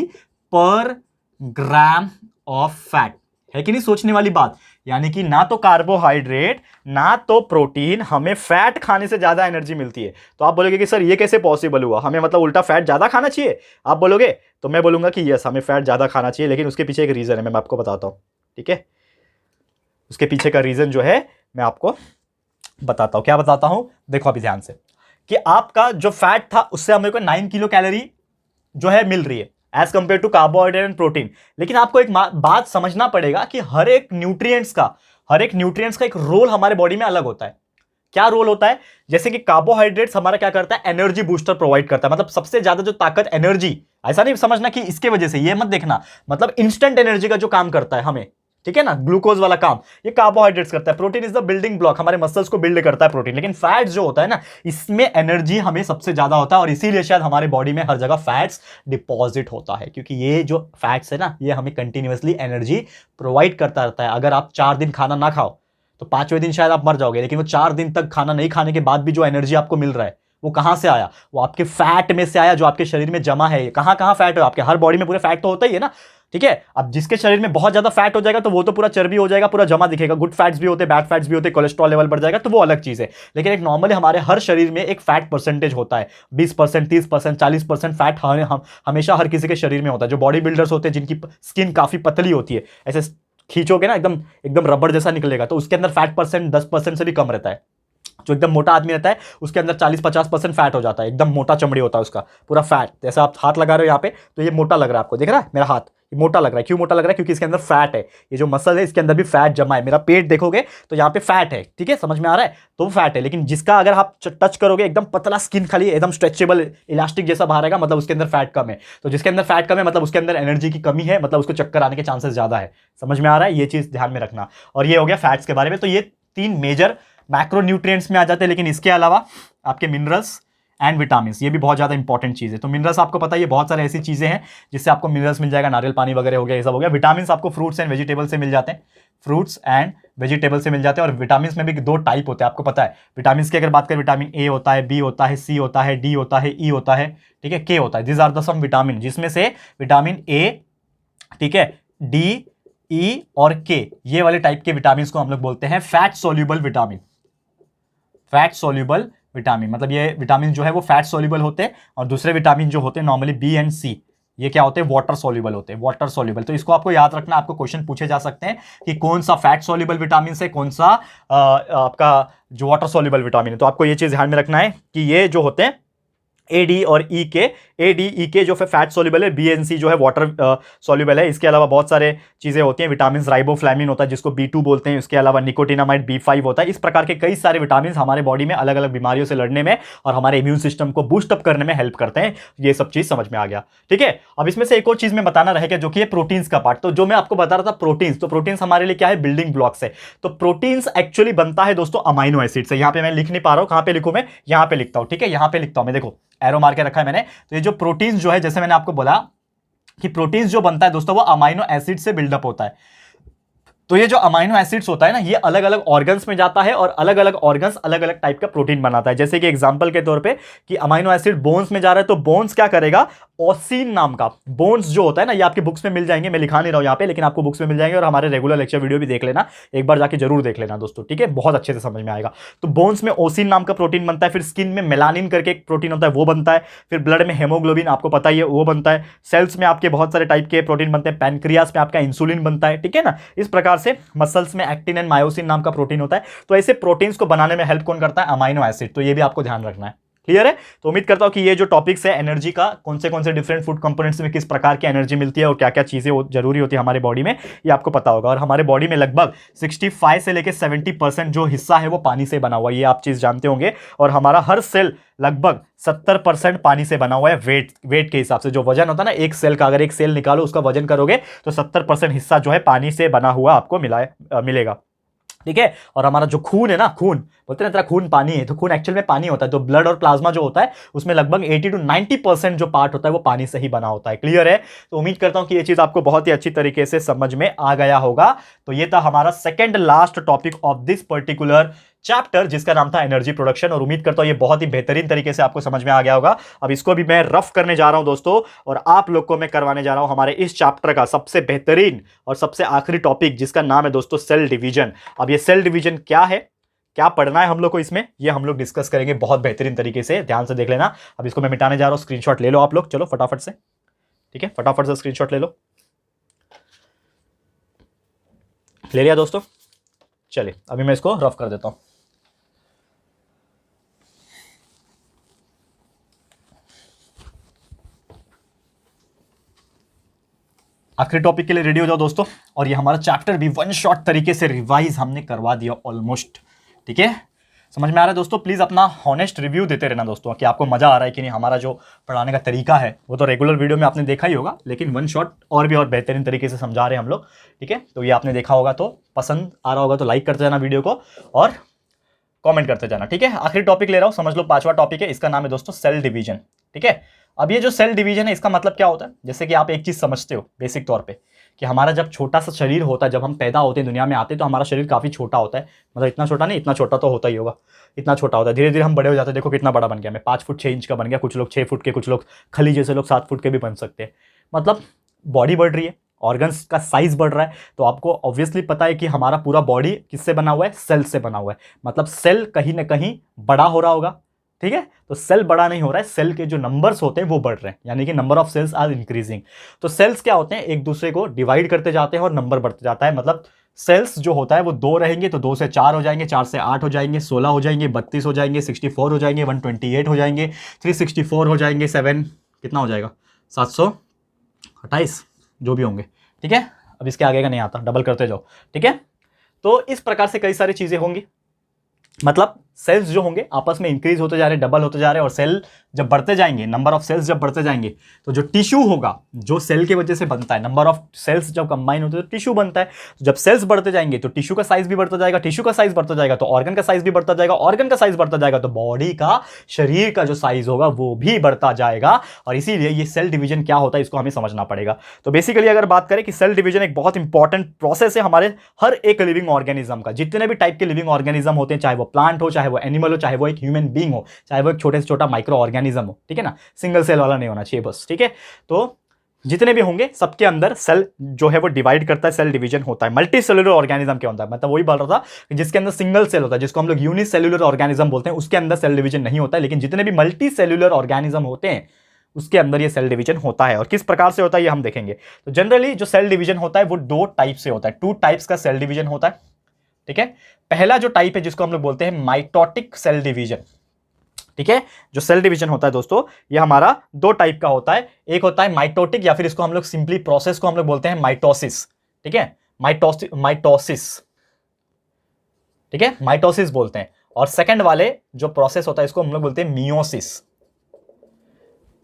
पर ग्राम ऑफ फैट। है कि नहीं सोचने वाली बात? यानी कि ना तो कार्बोहाइड्रेट ना तो प्रोटीन, हमें फैट खाने से ज्यादा एनर्जी मिलती है। तो आप बोलोगे कि सर ये कैसे पॉसिबल हुआ, हमें मतलब उल्टा फैट ज्यादा खाना चाहिए आप बोलोगे, तो मैं बोलूंगा कि यस, हमें फैट ज्यादा खाना चाहिए, लेकिन उसके पीछे एक रीजन है, मैं आपको बताता हूं। ठीक है, उसके पीछे का रीजन जो है मैं आपको बताता हूं। क्या बताता हूं, देखो अभी ध्यान से, कि आपका जो फैट था उससे हमें को 9 किलो कैलोरी जो है मिल रही है as compare to carbohydrate and protein. लेकिन आपको एक बात समझना पड़ेगा कि हर एक न्यूट्रिएंट्स का एक रोल हमारे बॉडी में अलग होता है। क्या रोल होता है, जैसे कि कार्बोहाइड्रेट्स हमारा क्या करता है, एनर्जी बूस्टर प्रोवाइड करता है, मतलब सबसे ज्यादा जो ताकत, एनर्जी, ऐसा नहीं समझना कि इसके वजह से, ये मत देखना, मतलब इंस्टेंट एनर्जी का जो काम करता है हमें, ठीक है ना, ग्लूकोज वाला काम ये कार्बोहाइड्रेट्स करता है। Protein is the building block, हमारे मसल्स को बिल्ड करता है प्रोटीन। लेकिन फैट्स जो होता है ना, इसमें एनर्जी हमें सबसे ज्यादा होता है, और इसीलिए शायद हमारे बॉडी में हर जगह फैट्स डिपॉजिट होता है, क्योंकि ये जो फैट्स है ना, ये हमें कंटिन्यूअसली एनर्जी प्रोवाइड करता रहता है। अगर आप 4 दिन खाना ना खाओ तो 5वें दिन शायद आप मर जाओगे, लेकिन वो 4 दिन तक खाना नहीं खाने के बाद भी जो एनर्जी आपको मिल रहा है वो कहां से आया, वो आपके फैट में से आया, जो आपके शरीर में जमा है। कहां कहां फैट है, आपके हर बॉडी में पूरे फैट तो होता ही है ना, ठीक है। अब जिसके शरीर में बहुत ज्यादा फैट हो जाएगा तो वो तो पूरा चर्बी हो जाएगा, पूरा जमा दिखेगा, गुड फैट्स भी होते हैं, बैड फैट्स भी होते हैं, कोलेस्ट्रॉल लेवल बढ़ जाएगा, तो वो अलग चीज है। लेकिन एक नॉर्मली हमारे हर शरीर में एक फैट परसेंटेज होता है, 20%, 30%, 40% फैट हमेशा हर किसी के शरीर में होता है। जो बॉडी बिल्डर्स होते हैं जिनकी स्किन काफी पतली होती है, ऐसे खींचोगे ना एकदम एकदम रबड़ जैसा निकलेगा, तो उसके अंदर फैट परसेंट 10% से भी कम रहता है। जो एकदम मोटा आदमी रहता है उसके अंदर 40-50% फैट हो जाता है, एकदम मोटा चमड़ी होता है उसका पूरा फैट। जैसे आप हाथ लगा रहे हो यहाँ पे, तो ये मोटा लग रहा है आपको, देख रहा है मेरा हाथ, ये मोटा लग रहा है। क्यों मोटा लग रहा है, क्योंकि इसके अंदर फैट है, ये जो मसल है इसके अंदर भी फैट जमा है। मेरा पेट देखोगे तो यहाँ पे फैट है, ठीक है, समझ में आ रहा है, तो फैट है। लेकिन जिसका अगर आप टच करोगे एकदम पतला स्किन, खाली एकदम स्ट्रेचेबल इलास्टिक जैसा बाहर आएगा, मतलब उसके अंदर फैट कम है। तो जिसके अंदर फैट कम है मतलब उसके अंदर एनर्जी की कमी है, मतलब उसको चक्कर आने के चांसेस ज्यादा है। समझ में आ रहा है, ये चीज ध्यान में रखना। और ये हो गया फैट्स के बारे में। तो ये 3 मेजर मैक्रोन्यूट्रिएंट्स में आ जाते हैं, लेकिन इसके अलावा आपके मिनरल्स एंड विटामिन, ये भी बहुत ज्यादा इंपॉर्टेंट चीज है। तो मिनरल्स आपको पता है ये बहुत सारे ऐसी चीजें हैं जिससे आपको मिनरल्स मिल जाएगा, नारियल पानी वगैरह हो गया, ये सब हो गया। विटामिन आपको फ्रूट्स एंड वेजिटेबल से मिल जाते हैं, फ्रूट्स एंड वेजिटेबल से मिल जाते हैं। और विटामिन में भी 2 टाइप होते हैं, आपको पता है। विटामिन की अगर बात करें, विटामिन ए होता है, बी होता है, सी होता है, डी होता है, ई होता है, ठीक है, के होता है। This are the some vitamin, जिसमें से विटामिन ए, ठीक है, डी, ई और के, ये वाले टाइप के विटामिन को हम लोग बोलते हैं fat soluble vitamin. Fat soluble vitamin मतलब ये विटामिन जो है वो फैट सोल्यूबल होते हैं, और दूसरे विटामिन जो होते हैं नॉर्मली बी एंड सी, ये क्या होते हैं, वाटर सोल्यूबल होते हैं, वाटर सोल्यूबल। तो इसको आपको याद रखना, आपको क्वेश्चन पूछे जा सकते हैं कि कौन सा फैट सोल्यूबल विटामिन है, कौन सा आपका जो वाटर सोल्यूबल विटामिन है। तो आपको ये चीज ध्यान में रखना है कि ये जो होते हैं ए डी और ई के, ए डी ई के जो फैट सोल्यूबल है, बी एन सी जो है वाटर सोल्यूबल है। इसके अलावा बहुत सारे चीजें होती हैं, विटामिन राइबोफ्लाविन होता है जिसको B2 बोलते हैं, इसके अलावा निकोटिनामाइड B5 होता है। इस प्रकार के कई सारे विटामिन हमारे बॉडी में अलग अलग बीमारियों से लड़ने में और हमारे इम्यून सिस्टम को बूस्ट अप करने में हेल्प करते हैं। ये सब चीज समझ में आ गया, ठीक है। अब इसमें से एक और चीज में बताना रहेगा जो कि है प्रोटीन्स का पार्ट। तो जो मैं आपको बता रहा था प्रोटीन्स, तो प्रोटीन्स हमारे लिए क्या है, बिल्डिंग ब्लॉक्स है। तो प्रोटीन्स एक्चुअली बनता है दोस्तों अमाइनो एसिड से। यहां पे मैं लिख नहीं पा रहा हूं, कहां पे लिखूं मैं, यहां पे लिखता हूं, ठीक है, यहां पे लिखता हूं मैं, देखो एरो मार के रखा है मैंने। तो ये जो प्रोटीन्स जो है, जैसे मैंने आपको बोला कि प्रोटीन्स जो बनता है दोस्तों वो अमाइनो एसिड से बिल्डअप होता है। तो ये जो अमाइनो एसिड्स होता है ना, ये अलग अलग ऑर्गन्स में जाता है और अलग अलग ऑर्गन्स अलग अलग टाइप का प्रोटीन बनाता है। जैसे कि एग्जांपल के तौर पे कि अमाइनो एसिड बोन्स में जा रहा है, तो बोन्स क्या करेगा, ओसिन नाम का बोन्स जो होता है ना, ये आपके बुक्स में मिल जाएंगे, मैं लिखा नहीं रहा हूं यहाँ पे, लेकिन आपको बुक्स में मिल जाएंगे। और हमारे रेगुलर लेक्चर वीडियो भी देख लेना, एक बार जाके जरूर देख लेना दोस्तों, ठीक है, बहुत अच्छे से समझ में आएगा। तो बोन्स में ओसिन नाम का प्रोटीन बनता है, फिर स्किन में मेलानिन करके एक प्रोटीन होता है वो बनता है, फिर ब्लड में हेमोग्लोबिन आपको पता ही है वो बनता है, सेल्स में आपके बहुत सारे टाइप के प्रोटीन बनते हैं, पैनक्रियास में आपका इंसुलिन बनता है, ठीक है ना। इस प्रकार से मसल्स में एक्टिन एंड मायोसिन नाम का प्रोटीन होता है। तो ऐसे प्रोटीन्स को बनाने में हेल्प कौन करता है, अमाइनो एसिड। तो ये भी आपको ध्यान रखना है, क्लियर है। तो उम्मीद करता हूं कि ये जो टॉपिक्स है एनर्जी का, कौन से डिफरेंट फूड कंपोनेंट्स में किस प्रकार की एनर्जी मिलती है और क्या क्या चीजें जरूरी होती है हमारे बॉडी में, ये आपको पता होगा। और हमारे बॉडी में लगभग 65 से लेकर 70% जो हिस्सा है वो पानी से बना हुआ है, ये आप चीज जानते होंगे। और हमारा हर सेल लगभग 70% पानी से बना हुआ है। वेट के हिसाब से जो वजन होता है ना एक सेल का, अगर एक सेल निकालो उसका वजन करोगे तो 70% हिस्सा जो है पानी से बना हुआ आपको मिलेगा, ठीक है। और हमारा जो खून है ना, खून बोलते हैं ना तेरा खून पानी है, तो खून एक्चुअल में पानी होता है। तो ब्लड और प्लाज्मा जो होता है उसमें लगभग 80 to 90% जो पार्ट होता है वो पानी से ही बना होता है, क्लियर है। तो उम्मीद करता हूं कि ये चीज आपको बहुत ही अच्छी तरीके से समझ में आ गया होगा। तो ये था हमारा second last topic of this particular chapter जिसका नाम था एनर्जी प्रोडक्शन, और उम्मीद करता हूं ये बहुत ही बेहतरीन तरीके से आपको समझ में आ गया होगा। अब इसको भी मैं रफ करने जा रहा हूं दोस्तों, और आप लोग को मैं करवाने जा रहा हूं हमारे इस चैप्टर का सबसे बेहतरीन और सबसे आखिरी टॉपिक, जिसका नाम है दोस्तों सेल डिवीजन। अब ये सेल डिवीजन क्या है, क्या पढ़ना है हम लोग को इसमें, ये हम लोग डिस्कस करेंगे बहुत बेहतरीन तरीके से, ध्यान से देख लेना। अब इसको मैं मिटाने जा रहा हूं, स्क्रीनशॉट ले लो आप लोग, चलो फटाफट से, ठीक है, फटाफट से स्क्रीनशॉट ले लो। ले लिया दोस्तों, चलिए अभी मैं इसको रफ कर देता हूं। आखिरी टॉपिक के लिए रेडी हो जाओ दोस्तों, और ये हमारा चैप्टर भी वन शॉट तरीके से रिवाइज हमने करवा दिया ऑलमोस्ट, ठीक है। समझ में आ रहा है दोस्तों? प्लीज अपना हॉनेस्ट रिव्यू देते रहना दोस्तों कि आपको मजा आ रहा है कि नहीं। हमारा जो पढ़ाने का तरीका है वो तो रेगुलर वीडियो में आपने देखा ही होगा, लेकिन वन शॉट और भी और बेहतरीन तरीके से समझा रहे हैं हम लोग, ठीक है। तो ये आपने देखा होगा, तो पसंद आ रहा होगा तो लाइक करते जाना वीडियो को और कमेंट करते जाना, ठीक है। आखिरी टॉपिक ले रहा हूं, समझ लो 5वां टॉपिक है, इसका नाम है दोस्तों सेल डिवीजन, ठीक है। अब ये जो सेल डिवीजन है इसका मतलब क्या होता है, जैसे कि आप एक चीज समझते हो बेसिक तौर पे कि हमारा जब छोटा सा शरीर होता है, जब हम पैदा होते हैं दुनिया में आते हैं, तो हमारा शरीर काफी छोटा होता है, मतलब इतना छोटा नहीं, इतना छोटा तो होता ही होगा, इतना छोटा होता है। धीरे धीरे हम बड़े हो जाते हैं, देखो कितना बड़ा बन गया, मैं 5 फुट 6 इंच का बन गया, कुछ लोग 6 फुट के, कुछ लोग खली जैसे लोग 7 फुट के भी बन सकते हैं। मतलब बॉडी बढ़ रही है, ऑर्गन्स का साइज बढ़ रहा है, तो आपको ऑब्वियसली पता है कि हमारा पूरा बॉडी किससे बना हुआ है, सेल से बना हुआ है। मतलब सेल कहीं ना कहीं बड़ा हो रहा होगा, ठीक है। तो सेल बड़ा नहीं हो रहा है, सेल के जो नंबर्स होते हैं वो बढ़ रहे हैं, यानी कि number of cells are increasing. तो सेल्स क्या होते हैं, एक दूसरे को डिवाइड करते जाते हैं और नंबर बढ़ते जाता है। मतलब सेल्स जो होता है वो 2 रहेंगे तो 2 से 4 हो जाएंगे, 4 से 8 हो जाएंगे, 16 हो जाएंगे, 32 हो जाएंगे, 64 हो जाएंगे, 128 हो जाएंगे, 364 हो जाएंगे, 7 कितना हो जाएगा, 728 जो भी होंगे, ठीक है। अब इसके आगे का नहीं आता, डबल करते जाओ, ठीक है। तो इस प्रकार से कई सारी चीजें होंगी, मतलब सेल्स जो होंगे आपस में इंक्रीज होते जा रहे हैं, डबल होते जा रहे हैं, और सेल जब बढ़ते जाएंगे, नंबर ऑफ सेल्स जब बढ़ते जाएंगे, तो जो टिश्यू होगा जो सेल की वजह से बनता है, नंबर ऑफ सेल्स जब कंबाइन होते हैं तो टिश्यू बनता है। तो जब सेल्स बढ़ते जाएंगे तो टिश्यू का साइज भी बढ़ता जाएगा, टिश्यू का साइज बढ़ता जाएगा तो ऑर्गन का साइज भी बढ़ता जाएगा, ऑर्गन का साइज बढ़ता जाएगा तो बॉडी का, शरीर का जो साइज होगा वो भी बढ़ता जाएगा। और इसीलिए ये सेल डिवीजन क्या होता है इसको हमें समझना पड़ेगा। तो बेसिकली अगर बात करें कि सेल डिवीजन एक बहुत इंपॉर्टेंट प्रोसेस है हमारे हर एक लिविंग ऑर्गेनिज्म का, जितने भी टाइप के लिविंग ऑर्गेनिज्म होते हैं, चाहे वो प्लांट हो, चाहे वो एनिमल हो, चाहे वो एक ह्यूमन बीइंग हो, चाहे वो एक छोटे से छोटा माइक्रो ऑर्गेनिज्म हो, ठीक है ना, सिंगल सेल वाला नहीं होना चाहिए बस, ठीक है। तो जितने भी होंगे सबके अंदर सेल जो है वो डिवाइड करता है, सेल डिवीजन होता है। मल्टी सेलुलर ऑर्गेनिज्म क्या होता है, मतलब वही बोल रहा था कि जिसके अंदर सिंगल सेल होता है, जिसको हम लोग यूनिसेल्युलर ऑर्गेनिज्म बोलते हैं, उसके अंदर सेल डिवीजन नहीं होता है। लेकिन जितने भी मल्टी सेलुलर ऑर्गेनिज्म होते हैं उसके अंदर ये सेल डिवीजन होता है, और किस प्रकार से होता है ये हम देखेंगे। तो जनरली जो सेल डिवीजन होता है वो 2 टाइप से होता है, 2 टाइप्स का सेल डिवीजन होता है, ठीक है। पहला जो टाइप है जिसको हम लोग बोलते हैं माइटोटिक सेल डिवीजन, ठीक है। जो सेल डिवीजन होता है दोस्तों ये हमारा 2 टाइप का होता है, एक होता है माइटोटिक, या फिर इसको हम लोग सिंपली प्रोसेस को हम लोग बोलते हैं माइटोसिस, ठीक है, माइटोसिस, ठीक है, माइटोसिस बोलते हैं। और सेकंड वाले जो प्रोसेस होता है इसको हम लोग बोलते हैं मियोसिस।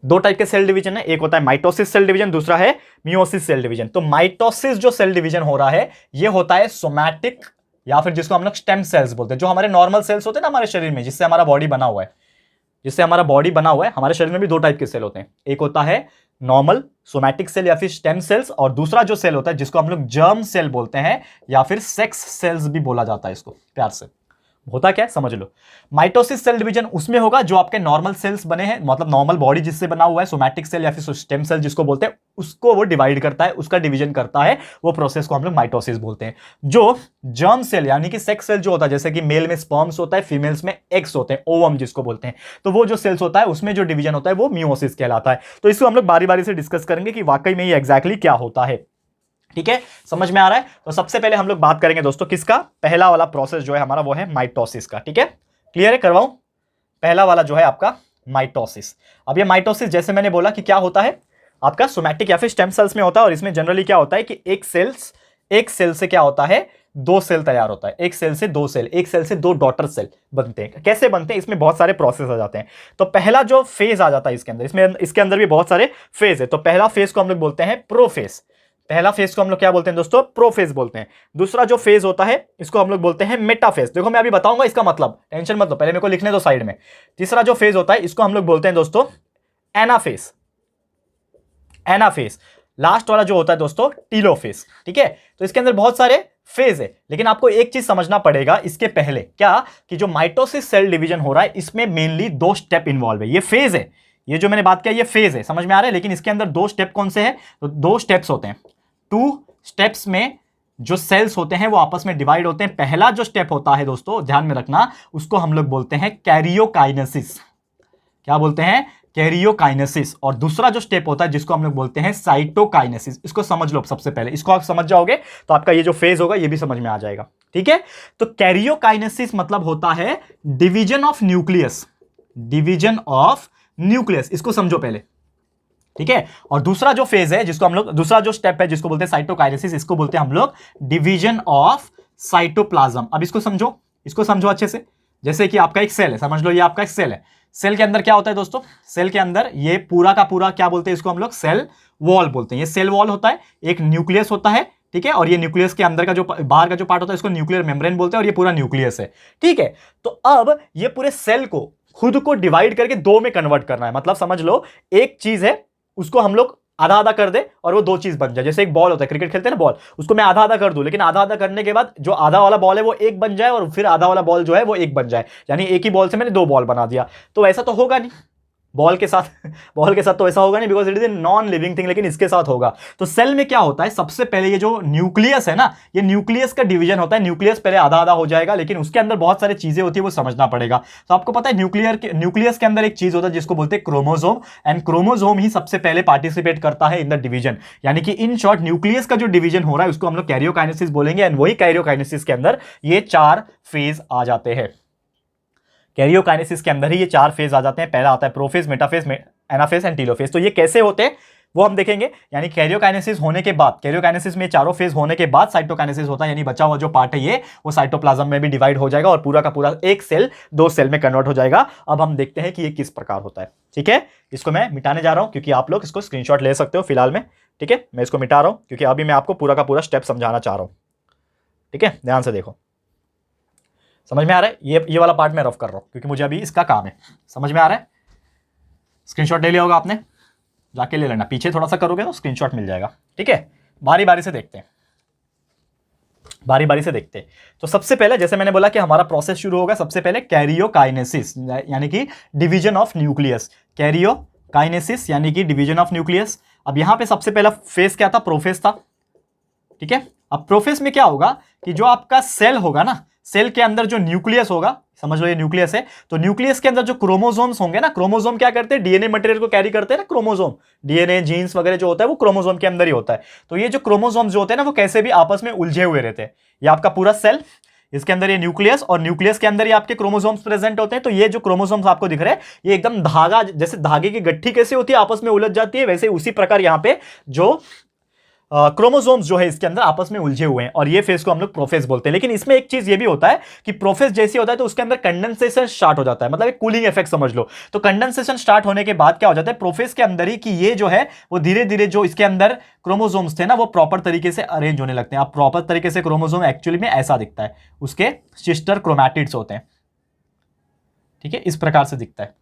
2 टाइप के सेल डिवीजन है, एक होता है माइटोसिस सेल डिवीजन, दूसरा है मियोसिस सेल डिवीजन। तो माइटोसिस जो सेल डिवीजन हो रहा है ये होता है सोमैटिक, या फिर जिसको हम लोग स्टेम सेल्स बोलते हैं, जो हमारे नॉर्मल सेल्स होते हैं ना हमारे शरीर में, जिससे हमारा बॉडी बना हुआ है, हमारे शरीर में भी 2 टाइप के सेल होते हैं, एक होता है नॉर्मल सोमैटिक सेल या फिर स्टेम सेल्स, और दूसरा जो सेल होता है जिसको हम लोग जर्म सेल बोलते हैं, या फिर सेक्स सेल्स भी बोला जाता है इसको प्यार से। होता क्या है समझ लो। माइटोसिस सेल डिवीजन उसमें होगा जो आपके नॉर्मल सेल्स बने हैं, मतलब नॉर्मल बॉडी जिससे बना हुआ है, सोमैटिक सेल या फिर स्टेम सेल जिसको बोलते हैं, उसको वो डिवाइड करता है, उसका डिवीजन करता है, वो प्रोसेस को हम लोग माइटोसिस बोलते हैं। जो जर्म सेल यानी कि सेक्स सेल जो होता है, जैसे कि मेल में स्पर्म्स होता है, फीमेल्स में एग्स होते हैं, ओवम जिसको बोलते हैं, तो वो जो सेल्स होता है उसमें जो डिवीजन होता है वो मियोसिस कहलाता है। तो इसको हम लोग बारी बारी से डिस्कस करेंगे कि वाकई में ये एग्जैक्टली क्या होता है, ठीक है, समझ में आ रहा है। तो सबसे पहले हम लोग बात करेंगे दोस्तों किसका, पहला वाला प्रोसेस जो है हमारा वो है माइटोसिस का, ठीक है, क्लियर है, करवाऊं। पहला वाला जो है आपका माइटोसिस। अब ये माइटोसिस जैसे मैंने बोला कि क्या होता है, आपका सोमैटिक या फिर स्टेम सेल्स में होता है, और इसमें जनरली क्या होता है कि एक सेल से क्या होता है, 2 सेल तैयार होता है, एक सेल से 2 सेल, एक सेल से 2 डॉटर सेल बनते हैं। कैसे बनते हैं, इसमें बहुत सारे प्रोसेस आ जाते हैं। तो पहला जो फेज आ जाता है इसके अंदर भी बहुत सारे फेज है। तो पहला फेज को हम लोग बोलते हैं प्रोफेज, पहला फेज को हम लोग क्या बोलते हैं दोस्तों, प्रोफेज बोलते हैं। दूसरा जो फेज होता है इसको हम लोग बोलते हैं मेटाफेज। देखो मैं अभी बताऊंगा इसका मतलब, टेंशन मत लो, पहले मेरे को लिखने दो साइड में। तीसरा जो फेज होता है इसको हम लोग बोलते हैं दोस्तों एनाफेज, एनाफेज। लास्ट वाला जो होता है दोस्तों टीलोफेज, ठीक है। तो इसके अंदर बहुत सारे फेज है। लेकिन आपको एक चीज समझना पड़ेगा इसके पहले, क्या कि जो माइटोसिस सेल डिवीजन हो रहा है इसमें मेनली 2 स्टेप इन्वॉल्व है। ये फेज है, ये जो मैंने बात किया ये फेज है, समझ में आ रहा है। लेकिन इसके अंदर 2 स्टेप कौन से हैं? तो 2 स्टेप्स होते हैं। 2 स्टेप्स में जो सेल्स होते हैं वो आपस में डिवाइड होते हैं। पहला जो स्टेप होता है दोस्तों, ध्यान में रखना, उसको हम लोग बोलते हैं कैरियोकाइनेसिस। क्या बोलते हैं? कैरियोकाइनेसिस। और दूसरा जो स्टेप होता है जिसको हम लोग बोलते हैं साइटोकाइनेसिस। इसको समझ लो सबसे पहले, इसको आप समझ जाओगे तो आपका ये जो फेज होगा ये भी समझ में आ जाएगा। ठीक है, तो कैरियोकाइनेसिस मतलब होता है division of nucleus, division of nucleus, इसको समझो पहले। ठीक है, और दूसरा जो फेज है जिसको हम लोग, दूसरा जो स्टेप है जिसको बोलते हैं साइटोकाइनेसिस, इसको बोलते हैं हम लोग डिवीजन ऑफ साइटोप्लाज्म। अब इसको समझो, इसको समझो अच्छे से। जैसे कि आपका एक सेल है, समझ लो ये आपका एक सेल है। सेल के अंदर क्या होता है दोस्तों? सेल के अंदर ये पूरा का पूरा क्या बोलते हैं इसको हम लोग? सेल वॉल बोलते हैं। ये सेल वॉल होता है, एक न्यूक्लियस होता है, ठीक है, और ये न्यूक्लियस के अंदर का जो बाहर का जो पार्ट होता है इसको न्यूक्लियर मेम्ब्रेन बोलते हैं, और ये पूरा न्यूक्लियस है। ठीक है, तो अब ये पूरे सेल को खुद को डिवाइड करके 2 में कन्वर्ट करना है। मतलब समझ लो एक चीज है, उसको हम लोग आधा आधा कर दे और वो 2 चीज बन जाए। जैसे एक बॉल होता है, क्रिकेट खेलते हैं ना बॉल, उसको मैं आधा आधा कर दूं, लेकिन आधा आधा करने के बाद जो आधा वाला बॉल है वो एक बन जाए और फिर आधा वाला बॉल जो है वो एक बन जाए, यानी एक ही बॉल से मैंने 2 बॉल बना दिया। तो ऐसा तो होगा नहीं बॉल के साथ तो ऐसा होगा नहीं, because it is a non living thing, लेकिन इसके साथ होगा। तो सेल में क्या होता है, सबसे पहले ये जो न्यूक्लियस है ना, ये न्यूक्लियस का डिवीजन होता है। न्यूक्लियस पहले आधा आधा हो जाएगा, लेकिन उसके अंदर बहुत सारी चीजें होती है, वो समझना पड़ेगा। तो आपको पता है न्यूक्लियस के अंदर एक चीज होता है जिसको बोलते हैं क्रोमोसोम, एंड क्रोमोसोम ही सबसे पहले पार्टिसिपेट करता है इन द डिवीजन। यानी कि इन शॉर्ट न्यूक्लियस का जो डिवीजन हो रहा है उसको हम लोग कैरियोकाइनेसिस बोलेंगे, एंड वही कैरियोकाइनेसिस के अंदर ये 4 फेज आ जाते हैं। कैरियोकाइनेसिस के अंदर ही ये 4 फेज आ जाते हैं। पहला आता है prophase, metaphase, anaphase and telophase. तो ये कैसे होते हैं वो हम देखेंगे। यानी कैरियोकाइनेसिस होने के बाद, कैरियोकाइनेसिस में 4 फेज होने के बाद साइटोकाइनेसिस होता है, यानी बचा हुआ जो पार्ट है ये वो साइटोप्लाज्म में भी डिवाइड हो जाएगा और पूरा का पूरा एक सेल 2 सेल में कन्वर्ट हो जाएगा। अब हम देखते हैं कि ये किस प्रकार होता है। ठीक है, इसको मैं मिटाने जा रहा हूं क्योंकि आप लोग इसको स्क्रीनशॉट ले सकते हो फिलहाल में। ठीक है, मैं इसको मिटा रहा हूं क्योंकि अभी मैं आपको पूरा का पूरा स्टेप समझाना चाह रहा हूं। ठीक है, ध्यान से देखो, समझ में आ रहा है? ये वाला पार्ट मैं रफ कर रहा हूं क्योंकि मुझे अभी इसका काम है। समझ में आ रहा है? स्क्रीनशॉट ले लिया होगा आपने, जाके ले लेना, पीछे थोड़ा सा करोगे तो स्क्रीनशॉट मिल जाएगा। ठीक है, बारी बारी से देखते हैं, बारी बारी से देखते हैं। तो सबसे पहले जैसे मैंने बोला कि हमारा प्रोसेस शुरू होगा सबसे पहले कैरियोकाइनेसिस, यानी कि डिवीजन ऑफ न्यूक्लियस। कैरियोकाइनेसिस यानी कि डिवीजन ऑफ न्यूक्लियस। अब यहां पे सबसे पहला फेज क्या था? प्रोफेज था। ठीक है, अब प्रोफेज में क्या होगा कि जो आपका सेल होगा ना, सेल के अंदर जो न्यूक्लियस होगा, समझ लो ये न्यूक्लियस है, तो न्यूक्लियस के अंदर जो क्रोमोसोम्स होंगे ना, क्रोमोसोम क्या करते हैं? डीएनए मटेरियल को कैरी करते हैं ना क्रोमोसोम, डीएनए जीन्स वगैरह जो होता है वो क्रोमोसोम के अंदर ही होता है। तो ये जो क्रोमोसोम्स जो होते हैं ना वो कैसे भी आपस में उलझे हुए रहते हैं। ये आपका पूरा सेल, इसके अंदर ये न्यूक्लियस, और न्यूक्लियस के अंदर ही आपके क्रोमोसोम्स प्रेजेंट होते हैं। तो ये जो क्रोमोसोम्स आपको दिख रहे हैं ये एकदम धागा, जैसे धागे की गट्ठी कैसे होती है आपस में उलझ जाती है, वैसे उसी प्रकार यहाँ पे जो क्रोमोसोम्स जो है इसके अंदर आपस में उलझे हुए हैं, और ये फेज को हम लोग प्रोफेज बोलते हैं। लेकिन इसमें एक चीज ये भी होता है कि प्रोफेज जैसे होता है तो उसके अंदर कंडेंसेशन स्टार्ट हो जाता है, मतलब एक कूलिंग इफेक्ट समझ लो। तो कंडेंसेशन स्टार्ट होने के बाद क्या हो जाता है प्रोफेज के अंदर ही, कि ये जो है वो धीरे धीरे जो इसके अंदर क्रोमोसोम्स थे ना वो प्रॉपर तरीके से अरेंज होने लगते हैं। अब प्रॉपर तरीके से क्रोमोसोम एक्चुअली में ऐसा दिखता है, उसके सिस्टर क्रोमैटिड्स होते हैं। ठीक है, इस प्रकार से दिखता है,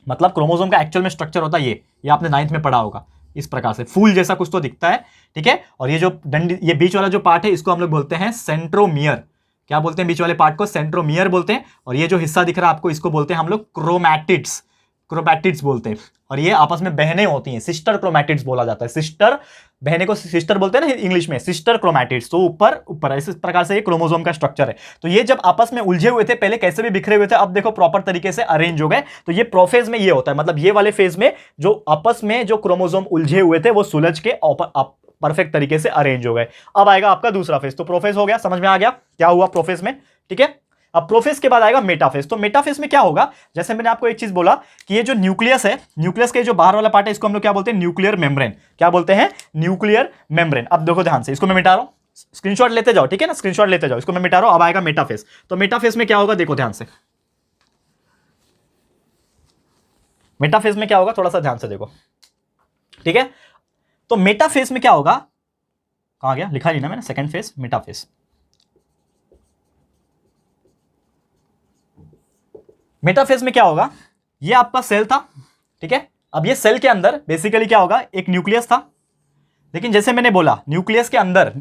मतलब क्रोमोसोम का एक्चुअल में स्ट्रक्चर होता है ये आपने 9th में पढ़ा होगा। इस प्रकार से फूल जैसा कुछ तो दिखता है। ठीक है, और ये जो डंडी, ये बीच वाला जो पार्ट है इसको हम लोग बोलते हैं सेंट्रोमियर। क्या बोलते हैं बीच वाले पार्ट को? सेंट्रोमियर बोलते हैं। और ये जो हिस्सा दिख रहा है आपको इसको बोलते हैं हम लोग क्रोमैटिड्स, क्रोमैटिड्स बोलते हैं। और ये आपस में बहनें होती हैं, सिस्टर क्रोमैटिड्स बोला जाता है। सिस्टर, बहने को सिस्टर बोलते हैं ना इंग्लिश में, सिस्टर क्रोमैटिड्स। तो ऊपर ऊपर इस प्रकार से ये क्रोमोसोम का स्ट्रक्चर है। तो ये जब आपस में उलझे हुए थे पहले, कैसे भी बिखरे हुए थे, अब देखो प्रॉपर तरीके से अरेंज हो गए। तो ये प्रोफेज में ये होता है, मतलब ये वाले फेज में जो आपस में जो क्रोमोसोम उलझे हुए थे वो सुलझ के परफेक्ट तरीके से अरेंज हो गए। अब आएगा आपका दूसरा फेज। तो प्रोफेज हो गया, समझ में आ गया क्या हुआ प्रोफेज में। ठीक है, अब प्रोफेज के बाद आएगा मेटाफेज। तो मेटाफेज में क्या होगा, जैसे मैंने आपको एक चीज बोला कि ये जो न्यूक्लियस है, न्यूक्लियस के जो बाहर वाला पार्ट है इसको हम लोग क्या बोलते हैं? Nuclear membrane. क्या बोलते हैं? Nuclear membrane. अब देखो ध्यान से, इसको मैं मिटा रहा हूं, स्क्रीनशॉट लेते जाओ। ठीक है ना, स्क्रीनशॉट लेते जाओ, इसको मैं मिटा रहा हूं। अब आएगा मेटाफेज। तो मेटाफेज में क्या होगा देखो ध्यान से, मेटाफेज में क्या होगा थोड़ा सा ध्यान से देखो। ठीक है, तो मेटाफेज में क्या होगा, कहां गया, लिखा नहीं ना मैंने, सेकंड फेज मेटाफेज। मेटाफेज में क्या होगा, ये आपका सेल था। ठीक है, अब ये सेल के अंदर बेसिकली क्या होगा, एक न्यूक्लियस था। लेकिन जैसे मैंने बोला न्यूक्लियस के अंदर,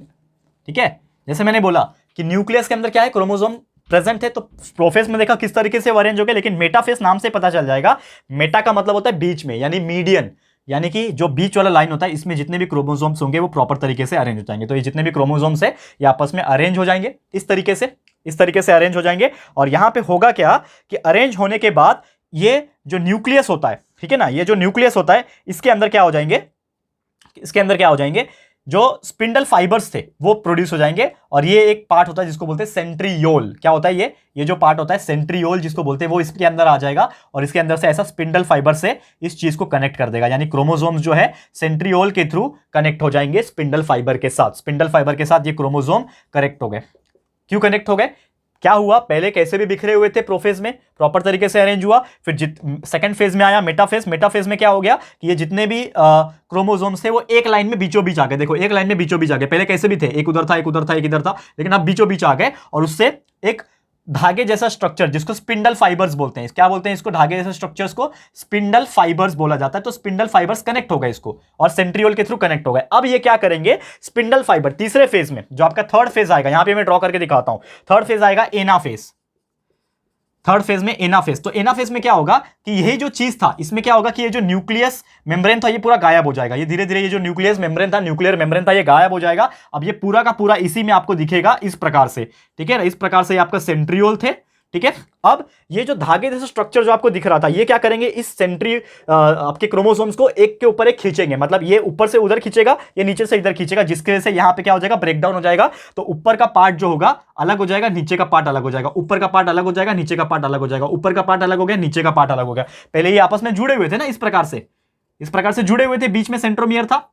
ठीक है, जैसे मैंने बोला कि न्यूक्लियस के अंदर क्या है, क्रोमोसोम प्रेजेंट है, तो प्रोफेज में देखा किस तरीके से अरेंज हो गए, लेकिन मेटाफेज नाम से पता चल जाएगा। मेटा का मतलब होता है बीच में, यानी मीडियन, यानी कि जो बीच वाला लाइन होता है, इसमें जितने भी क्रोमोसोम्स होंगे वो प्रॉपर तरीके से अरेंज हो जाएंगे। तो ये जितने भी क्रोमोसोम्स है ये आपस में अरेंज हो जाएंगे इस तरीके से अरेंज हो जाएंगे। और यहां पे होगा क्या कि अरेंज होने के बाद ये जो न्यूक्लियस होता है, ठीक है ना, ये जो न्यूक्लियस होता है इसके अंदर क्या हो जाएंगे, जो स्पिंडल फाइबर्स थे वो प्रोड्यूस हो जाएंगे। और ये एक पार्ट होता है जिसको बोलते हैं सेंट्रियोल। क्या होता है ये जो पार्ट होता है सेंट्रियोल जिसको बोलते हैं, वो इसके अंदर आ जाएगा और इसके अंदर से ऐसा स्पिंडल फाइबर से इस चीज को कनेक्ट कर देगा। यानी क्रोमोसोम्स जो है सेंट्रियोल के थ्रू कनेक्ट हो जाएंगे स्पिंडल फाइबर के साथ। स्पिंडल फाइबर के साथ ये क्रोमोसोम कनेक्ट हो गए। क्यों कनेक्ट हो गए, क्या हुआ, पहले कैसे भी बिखरे हुए थे प्रोफेज में, प्रॉपर तरीके से अरेंज हुआ। फिर सेकंड फेज में आया मेटाफेज में क्या हो गया कि ये जितने भी क्रोमोसोम्स थे वो एक लाइन में बीचों बीच आ गए। देखो एक लाइन में बीचों बीच आ गए, पहले कैसे भी थे, एक उधर था एक उधर था एक इधर था, लेकिन अब बीचों बीच आ गए और उससे एक धागे जैसा स्ट्रक्चर जिसको स्पिंडल फाइबर्स बोलते हैं, क्या बोलते हैं इसको, धागे जैसे स्ट्रक्चर्स को स्पिंडल फाइबर्स बोला जाता है। तो स्पिंडल फाइबर्स कनेक्ट हो गए इसको और सेंट्रियोल के थ्रू कनेक्ट हो गए। अब ये क्या करेंगे, स्पिंडल फाइबर तीसरे फेज में, जो आपका थर्ड फेज आएगा, यहां पे मैं ड्रॉ करके दिखाता हूं, थर्ड फेज आएगा एनाफेज। थर्ड फेज में एनाफेज, तो एनाफेज में क्या होगा कि यही जो चीज था इसमें क्या होगा कि ये जो न्यूक्लियस मेम्ब्रेन था ये पूरा गायब हो जाएगा। ये धीरे धीरे ये जो न्यूक्लियस मेम्ब्रेन था, न्यूक्लियर मेम्ब्रेन था, ये गायब हो जाएगा। अब ये पूरा का पूरा इसी में आपको दिखेगा इस प्रकार से, ठीक है ना, इस प्रकार से ये आपका सेंट्रियोल थे, ठीक है। अब ये जो धागे जैसा स्ट्रक्चर जो आपको दिख रहा था, ये क्या करेंगे, इस आपके क्रोमोसोम्स को एक के ऊपर एक खींचेंगे। मतलब ये ऊपर से उधर खींचेगा, ये नीचे से इधर खींचेगा, जिसकी वजह से यहां पे क्या हो जाएगा, ब्रेकडाउन हो जाएगा। तो ऊपर का पार्ट जो होगा अलग हो जाएगा, नीचे का पार्ट अलग हो जाएगा, ऊपर का पार्ट अलग हो जाएगा, नीचे का पार्ट अलग हो जाएगा, ऊपर का पार्ट अलग हो गया, नीचे का पार्ट अलग हो गया। पहले ये आपस में जुड़े हुए थे ना, इस प्रकार से जुड़े हुए थे, बीच में सेंट्रोमियर था,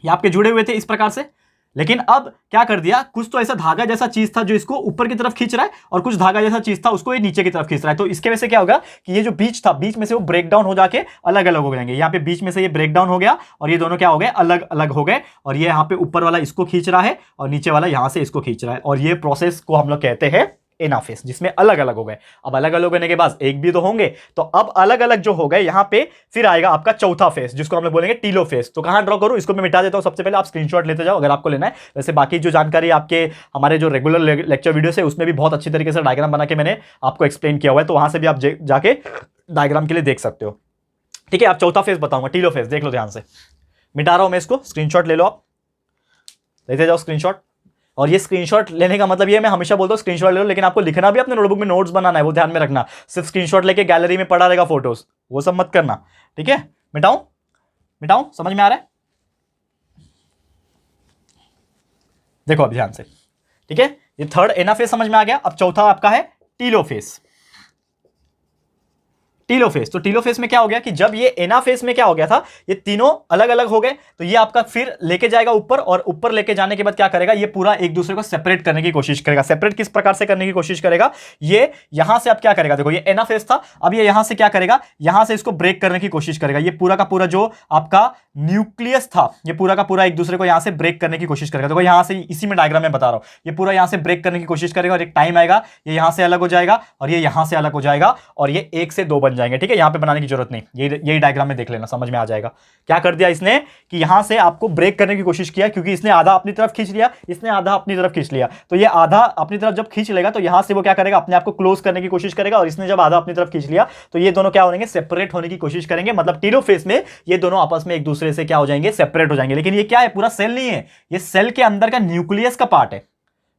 ये आपके जुड़े हुए थे इस प्रकार से। लेकिन अब क्या कर दिया, कुछ तो ऐसा धागा जैसा चीज था जो इसको ऊपर की तरफ खींच रहा है और कुछ धागा जैसा चीज था उसको ये नीचे की तरफ खींच रहा है। तो इसके वजह से क्या होगा कि ये जो बीच था, बीच में से वो ब्रेक डाउन हो जाके अलग अलग हो जाएंगे। यहाँ पे बीच में से ये ब्रेक डाउन हो गया और ये दोनों क्या हो गए, अलग अलग हो गए। और ये यहाँ पे ऊपर वाला इसको खींच रहा है और नीचे वाला यहाँ से इसको खींच रहा है। और ये प्रोसेस को हम लोग कहते हैं एनाफेज, जिसमें अलग अलग हो गए। अब अलग अलग होने के बाद एक भी तो होंगे, तो अब अलग अलग जो हो गए यहां पे फिर आएगा आपका चौथा फेज, जिसको हम लोग बोलेंगे टीलोफेज। तो कहां ड्रॉ करूं, इसको मैं मिटा देता हूं। सबसे पहले आप स्क्रीनशॉट लेते जाओ अगर आपको लेना है। वैसे बाकी जो जानकारी आपके हमारे जो रेगुलर लेक्चर वीडियो है उसमें भी बहुत अच्छी तरीके से डायग्राम बना के मैंने आपको एक्सप्लेन किया हुआ है, तो वहां से भी आप जाके डायग्राम के लिए देख सकते हो, ठीक है। आप चौथा फेज बताऊंगा, टीलोफेज, देख लो ध्यान से। मिटा रहा हूं मैं इसको, स्क्रीनशॉट ले लो, आप लेते जाओ स्क्रीनशॉट। और ये स्क्रीनशॉट लेने का मतलब ये, मैं हमेशा बोलता हूँ स्क्रीनशॉट ले लो, लेकिन आपको लिखना भी अपने नोटबुक में, नोट्स बनाना है, वो ध्यान में रखना। सिर्फ स्क्रीनशॉट लेके गैलरी में पड़ा रहेगा फोटोज, वो सब मत करना, ठीक है। मिटाऊं, समझ में आ रहा है, देखो अब ध्यान से, ठीक है। ये थर्ड एनाफेज समझ में आ गया। अब चौथा आपका है टीलोफेज। तो टीलोफेज में क्या हो गया कि जब ये एनाफेज में क्या हो गया था, ये तीनों अलग अलग हो गए, तो ये आपका फिर लेके जाएगा ऊपर, और ऊपर लेके जाने के बाद क्या करेगा, ये पूरा एक दूसरे को सेपरेट करने की कोशिश करेगा। सेपरेट किस प्रकार से करने की कोशिश करेगा, ये यहां से अब क्या करेगा, देखो ये एनाफेज था, अब ये यहां से क्या करेगा, यहां से इसको ब्रेक करने की कोशिश करेगा। ये पूरा का पूरा जो आपका न्यूक्लियस था, ये पूरा का पूरा एक दूसरे को यहां से ब्रेक करने की कोशिश करेगा। देखो यहां से, इसी में डायग्राम में बता रहा हूं, ये पूरा यहां से ब्रेक करने की कोशिश करेगा और एक टाइम आएगा ये यहां से अलग हो जाएगा और ये यहां से अलग हो जाएगा और ये 1 से 2 बन जाएंगे, ठीक है। यहां पे बनाने की जरूरत नहीं, यही डायग्राम में देख लेना, समझ में आ जाएगा। क्या कर दिया इसने कि यहां से आपको ब्रेक करने की कोशिश किया, क्योंकि इसने आधा अपनी तरफ खींच लिया, इसने आधा अपनी तरफ खींच लिया। तो ये आधा अपनी तरफ जब खींच लेगा तो यहां से वो क्या करेगा, अपने आप को क्लोज करने की कोशिश करेगा, और इसने जब आधा अपनी तरफ खींच लिया तो ये दोनों क्या होंगे, सेपरेट होने की कोशिश करेंगे। मतलब टीलोफेज में ये दोनों आपस में एक दूसरे से क्या हो जाएंगे, सेपरेट हो जाएंगे। लेकिन ये क्या है, पूरा सेल नहीं है, ये सेल के अंदर का न्यूक्लियस का पार्ट है,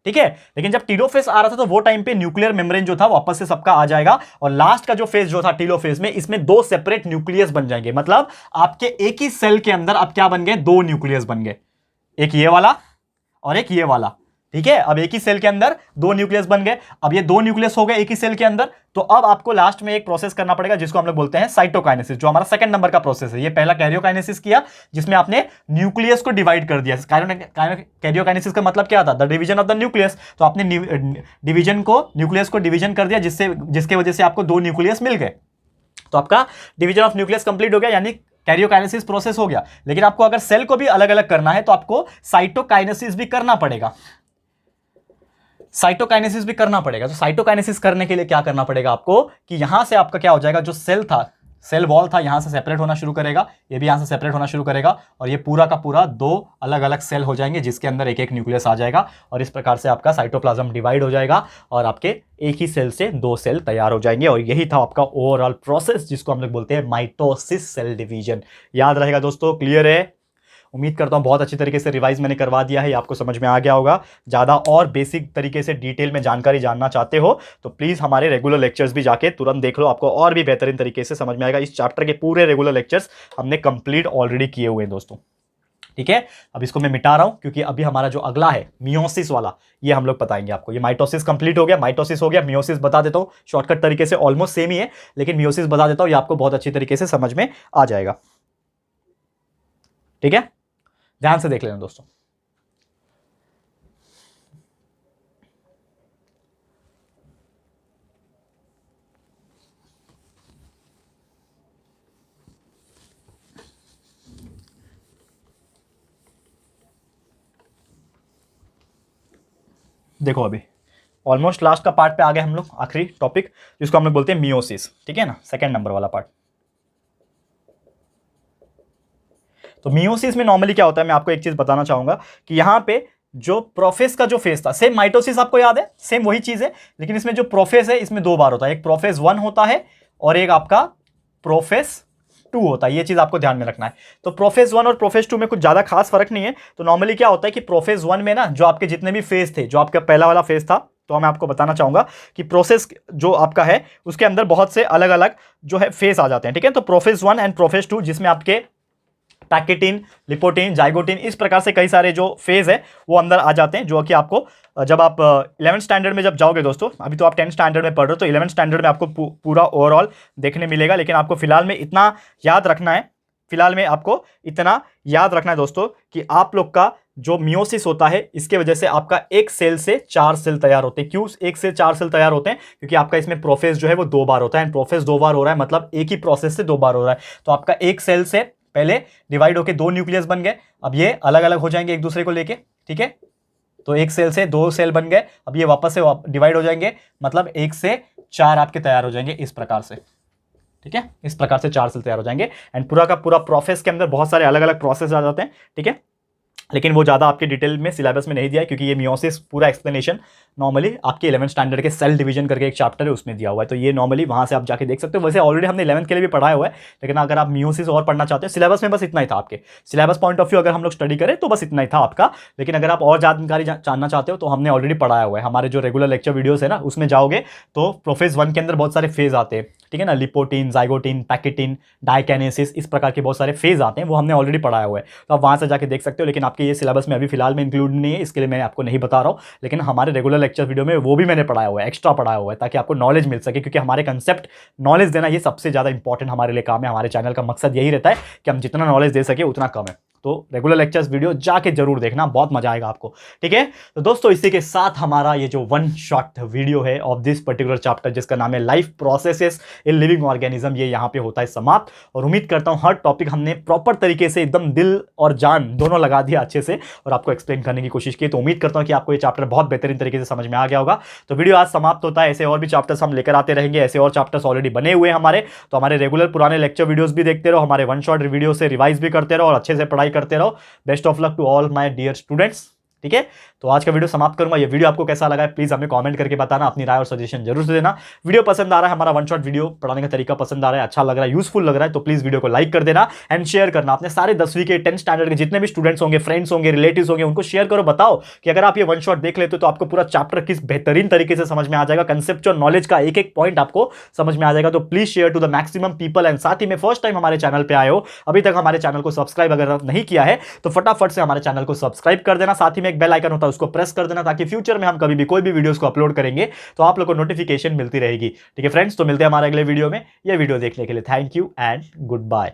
ठीक है। लेकिन जब टीलोफेज आ रहा था तो वो टाइम पे न्यूक्लियर मेम्ब्रेन जो था वापस से सबका आ जाएगा, और लास्ट का जो फेज जो था टीलोफेज में, इसमें 2 सेपरेट न्यूक्लियस बन जाएंगे। मतलब आपके एक ही सेल के अंदर अब क्या बन गए, 2 न्यूक्लियस बन गए, एक ये वाला और एक ये वाला, ठीक है। अब एक ही सेल के अंदर 2 न्यूक्लियस बन गए। अब ये 2 न्यूक्लियस हो गए एक ही सेल के अंदर, तो अब आपको लास्ट में एक प्रोसेस करना पड़ेगा जिसको हम लोग बोलते हैं साइटोकाइनेसिस, जो हमारा सेकंड नंबर का प्रोसेस है। ये पहला कैरियोकाइनेसिस किया, जिसमें आपने न्यूक्लियस को डिवाइड कर दिया। कैरियोकाइनेसिस का मतलब क्या था, the division of the nucleus. तो आपने डिवीजन को, न्यूक्लियस को डिवीजन कर दिया, जिसके वजह से आपको 2 न्यूक्लियस मिल गए। तो आपका डिवीजन ऑफ न्यूक्लियस कंप्लीट हो गया, यानी कैरियोकाइनेसिस प्रोसेस हो गया। लेकिन आपको अगर सेल को भी अलग अलग करना है तो आपको साइटोकाइनेसिस भी करना पड़ेगा, तो साइटोकाइनेसिस करने के लिए क्या करना पड़ेगा आपको कि यहां से आपका क्या हो जाएगा, जो सेल था, सेल वॉल था, यहाँ से सेपरेट होना शुरू करेगा, ये भी यहाँ से सेपरेट होना शुरू करेगा और ये पूरा का पूरा 2 अलग अलग सेल हो जाएंगे जिसके अंदर एक एक न्यूक्लियस आ जाएगा और इस प्रकार से आपका साइटोप्लाज्म डिवाइड हो जाएगा और आपके एक ही सेल से 2 सेल तैयार हो जाएंगे। और यही था आपका ओवरऑल प्रोसेस जिसको हम लोग बोलते हैं माइटोसिस सेल डिवीजन। याद रहेगा दोस्तों, क्लियर है? उम्मीद करता हूं बहुत अच्छी तरीके से रिवाइज मैंने करवा दिया है, आपको समझ में आ गया होगा। ज़्यादा और बेसिक तरीके से डिटेल में जानकारी जानना चाहते हो तो प्लीज़ हमारे रेगुलर लेक्चर्स भी जाके तुरंत देख लो, आपको और भी बेहतरीन तरीके से समझ में आएगा। इस चैप्टर के पूरे रेगुलर लेक्चर्स हमने कंप्लीट ऑलरेडी किए हुए हैं दोस्तों, ठीक है। अब इसको मैं मिटा रहा हूं क्योंकि अभी हमारा जो अगला है मियोसिस वाला, ये हम लोग बताएंगे आपको। ये माइटोसिस कंप्लीट हो गया, माइटोसिस हो गया, मियोसिस बता देता हूं शॉर्टकट तरीके से, ऑलमोस्ट सेम ही है लेकिन मियोसिस बता देता हूं, ये आपको बहुत अच्छी तरीके से समझ में आ जाएगा, ठीक है। ध्यान से देख लेना दोस्तों। देखो अभी ऑलमोस्ट लास्ट का पार्ट पे आ गए हम लोग, आखिरी टॉपिक जिसको हम लोग बोलते हैं मियोसिस, ठीक है ना, सेकंड नंबर वाला पार्ट। तो मियोसिस में नॉर्मली क्या होता है, मैं आपको एक चीज बताना चाहूंगा कि यहां पे जो प्रोफेस का जो फेज था, सेम माइटोसिस आपको याद है, सेम वही चीज है, लेकिन इसमें जो प्रोफेस है इसमें 2 बार होता है, एक प्रोफेस 1 होता है और एक आपका प्रोफेस 2 होता है। ये चीज आपको ध्यान में रखना है। तो प्रोफेस 1 और प्रोफेस 2 में कुछ ज्यादा खास फर्क नहीं है। तो नॉर्मली क्या होता है कि प्रोफेस 1 में ना जो आपके जितने भी फेज थे, जो आपका पहला वाला फेज था, तो मैं आपको बताना चाहूंगा कि प्रोसेस जो आपका है उसके अंदर बहुत से अलग अलग जो है फेज आ जाते हैं, ठीक है। तो प्रोफेस 1 एंड प्रोफेस 2 जिसमें आपके पैकेटिन, लिपोटिन, जाइगोटिन, इस प्रकार से कई सारे जो फेज है वो अंदर आ जाते हैं, जो कि आपको जब आप 11th स्टैंडर्ड में जब जाओगे दोस्तों, अभी तो आप 10th स्टैंडर्ड में पढ़ रहे हो, तो 11th स्टैंडर्ड में आपको पूरा ओवरऑल देखने मिलेगा। लेकिन आपको फिलहाल में इतना याद रखना है, फिलहाल में आपको इतना याद रखना है दोस्तों कि आप लोग का जो मियोसिस होता है इसके वजह से आपका एक सेल से 4 सेल तैयार होते हैं। क्यों 1 से 4 सेल तैयार होते हैं? क्योंकि आपका इसमें प्रोफेस जो है वो 2 बार होता है, प्रोफेस 2 बार हो रहा है, मतलब एक ही प्रोसेस से 2 बार हो रहा है। तो आपका एक सेल से पहले डिवाइड होके 2 न्यूक्लियस बन गए, अब ये अलग अलग हो जाएंगे एक दूसरे को लेके, ठीक है। तो एक सेल से 2 सेल बन गए, अब ये वापस से डिवाइड हो जाएंगे, मतलब 1 से 4 आपके तैयार हो जाएंगे इस प्रकार से, ठीक है। इस प्रकार से 4 सेल तैयार हो जाएंगे एंड पूरा का पूरा प्रोसेस के अंदर बहुत सारे अलग अलग प्रोसेस आ जाते हैं, ठीक है। लेकिन वो ज़्यादा आपके डिटेल में सिलेबस में नहीं दिया है क्योंकि ये मियोसिस पूरा एक्सप्लेनेशन नॉर्मली आपके 11th स्टैंडर्ड के सेल डिवीजन करके एक चैप्टर है उसमें दिया हुआ है। तो ये नॉर्मली वहाँ से आप जाके देख सकते हो। वैसे ऑलरेडी हमने 11th के लिए भी पढ़ाया हुआ है, लेकिन अगर आप मियोसिस और पढ़ना चाहते हो, सिलेबस में बस इतना ही था आपके सिलेबस पॉइंट ऑफ व्यू अगर हम लोग स्टडी करें तो बस इतना ही था आपका। लेकिन अगर आप और जानकारी जानना चाहते हो तो हमने ऑलरेडी पढ़ाया हुआ है, हमारे जो रेगुलर लेक्चर वीडियोस है ना उसमें जाओगे तो प्रोफेस 1 के अंदर बहुत सारे फेज आते हैं, ठीक है ना, लिपोटिन, जाइगोटिन, पैकेटिन, डाइकाइनेसिस, इस प्रकार के बहुत सारे फेज आते हैं, वो हमने ऑलरेडी पढ़ाया हुआ है। तो आप वहाँ से जाके देख सकते हो। लेकिन आपके ये सिलेबस में अभी फिलहाल में इंक्लूड नहीं है, इसके लिए मैं आपको नहीं बता रहा हूँ। लेकिन हमारे रेगुलर लेक्चर वीडियो में वो भी मैंने पढ़ाया हुआ है, एक्स्ट्रा पढ़ाया हुआ है, ताकि आपको नॉलेज मिल सके। क्योंकि हमारे कंसेप्ट नॉलेज देना ये सबसे ज़्यादा इंपॉर्टेंट हमारे लिए काम है। हमारे चैनल का मकसद यही रहता है कि हम जितना नॉलेज दे सके उतना कम है। तो रेगुलर लेक्चर्स वीडियो जाके जरूर देखना, बहुत मजा आएगा आपको, ठीक है। तो दोस्तों इसी के साथ हमारा ये जो 1 शॉट वीडियो है ऑफ दिस पर्टिकुलर चैप्टर जिसका नाम है life processes in living organism, ये यहाँ पे होता है समाप्त। और उम्मीद करता हूँ हर टॉपिक हमने प्रॉपर तरीके से एकदम दिल और जान दोनों लगा दिया अच्छे से और आपको एक्सप्लेन करने की कोशिश की। तो उम्मीद करता हूँ कि आपको ये चैप्टर बहुत बेहतरीन तरीके से समझ में आ गया होगा। तो वीडियो आज समाप्त होता है। ऐसे और भी चैप्टर्स हम लेकर आते रहेंगे, ऐसे और चैप्टर्स ऑलरेडी बने हुए हैं हमारे। तो हमारे रेगुलर पुराने लेक्चर वीडियोस भी देखते रहो, हमारे 1 शॉट वीडियो से रिवाइज भी करते रहो और अच्छे से पढ़ाई करते रहो। Best of luck to all my dear students, ठीक है। तो आज का वीडियो समाप्त करूंगा। ये वीडियो आपको कैसा लगा है प्लीज हमें कमेंट करके बताना, अपनी राय और सजेशन जरूर से देना। वीडियो पसंद आ रहा है, हमारा 1 शॉट वीडियो पढ़ाने का तरीका पसंद आ रहा है, अच्छा लग रहा है, यूजफुल लग रहा है, तो प्लीज वीडियो को लाइक कर देना एंड शेयर करना। अपने सारे 10वीं के 10th स्टैंडर्ड के जितने भी स्टूडेंट्स होंगे, फ्रेंड्स होंगे, रिलेटिव्स होंगे, उनको शेयर करो। बताओ कि अगर आप ये 1 शॉट देख लेते हो तो आपको पूरा चैप्टर किस बेहतरीन तरीके से समझ में आ जाएगा, कंसेप्चुअल नॉलेज का एक एक पॉइंट आपको समझ में आ जाएगा। तो please share to the maximum people. And साथ ही में फर्स्ट टाइम हमारे चैनल पे आए हो, अभी तक हमारे चैनल को सब्सक्राइब अगर नहीं किया है तो फटाफट से हमारे चैनल को सब्सक्राइब कर देना। साथ ही में एक बेल आइकन होता है उसको प्रेस कर देना, ताकि फ्यूचर में हम कभी भी कोई भी वीडियोस को अपलोड करेंगे तो आप लोगों को नोटिफिकेशन मिलती रहेगी, ठीक है फ्रेंड्स। तो मिलते हैं हमारे अगले वीडियो में। यह वीडियो देखने के लिए thank you and good bye.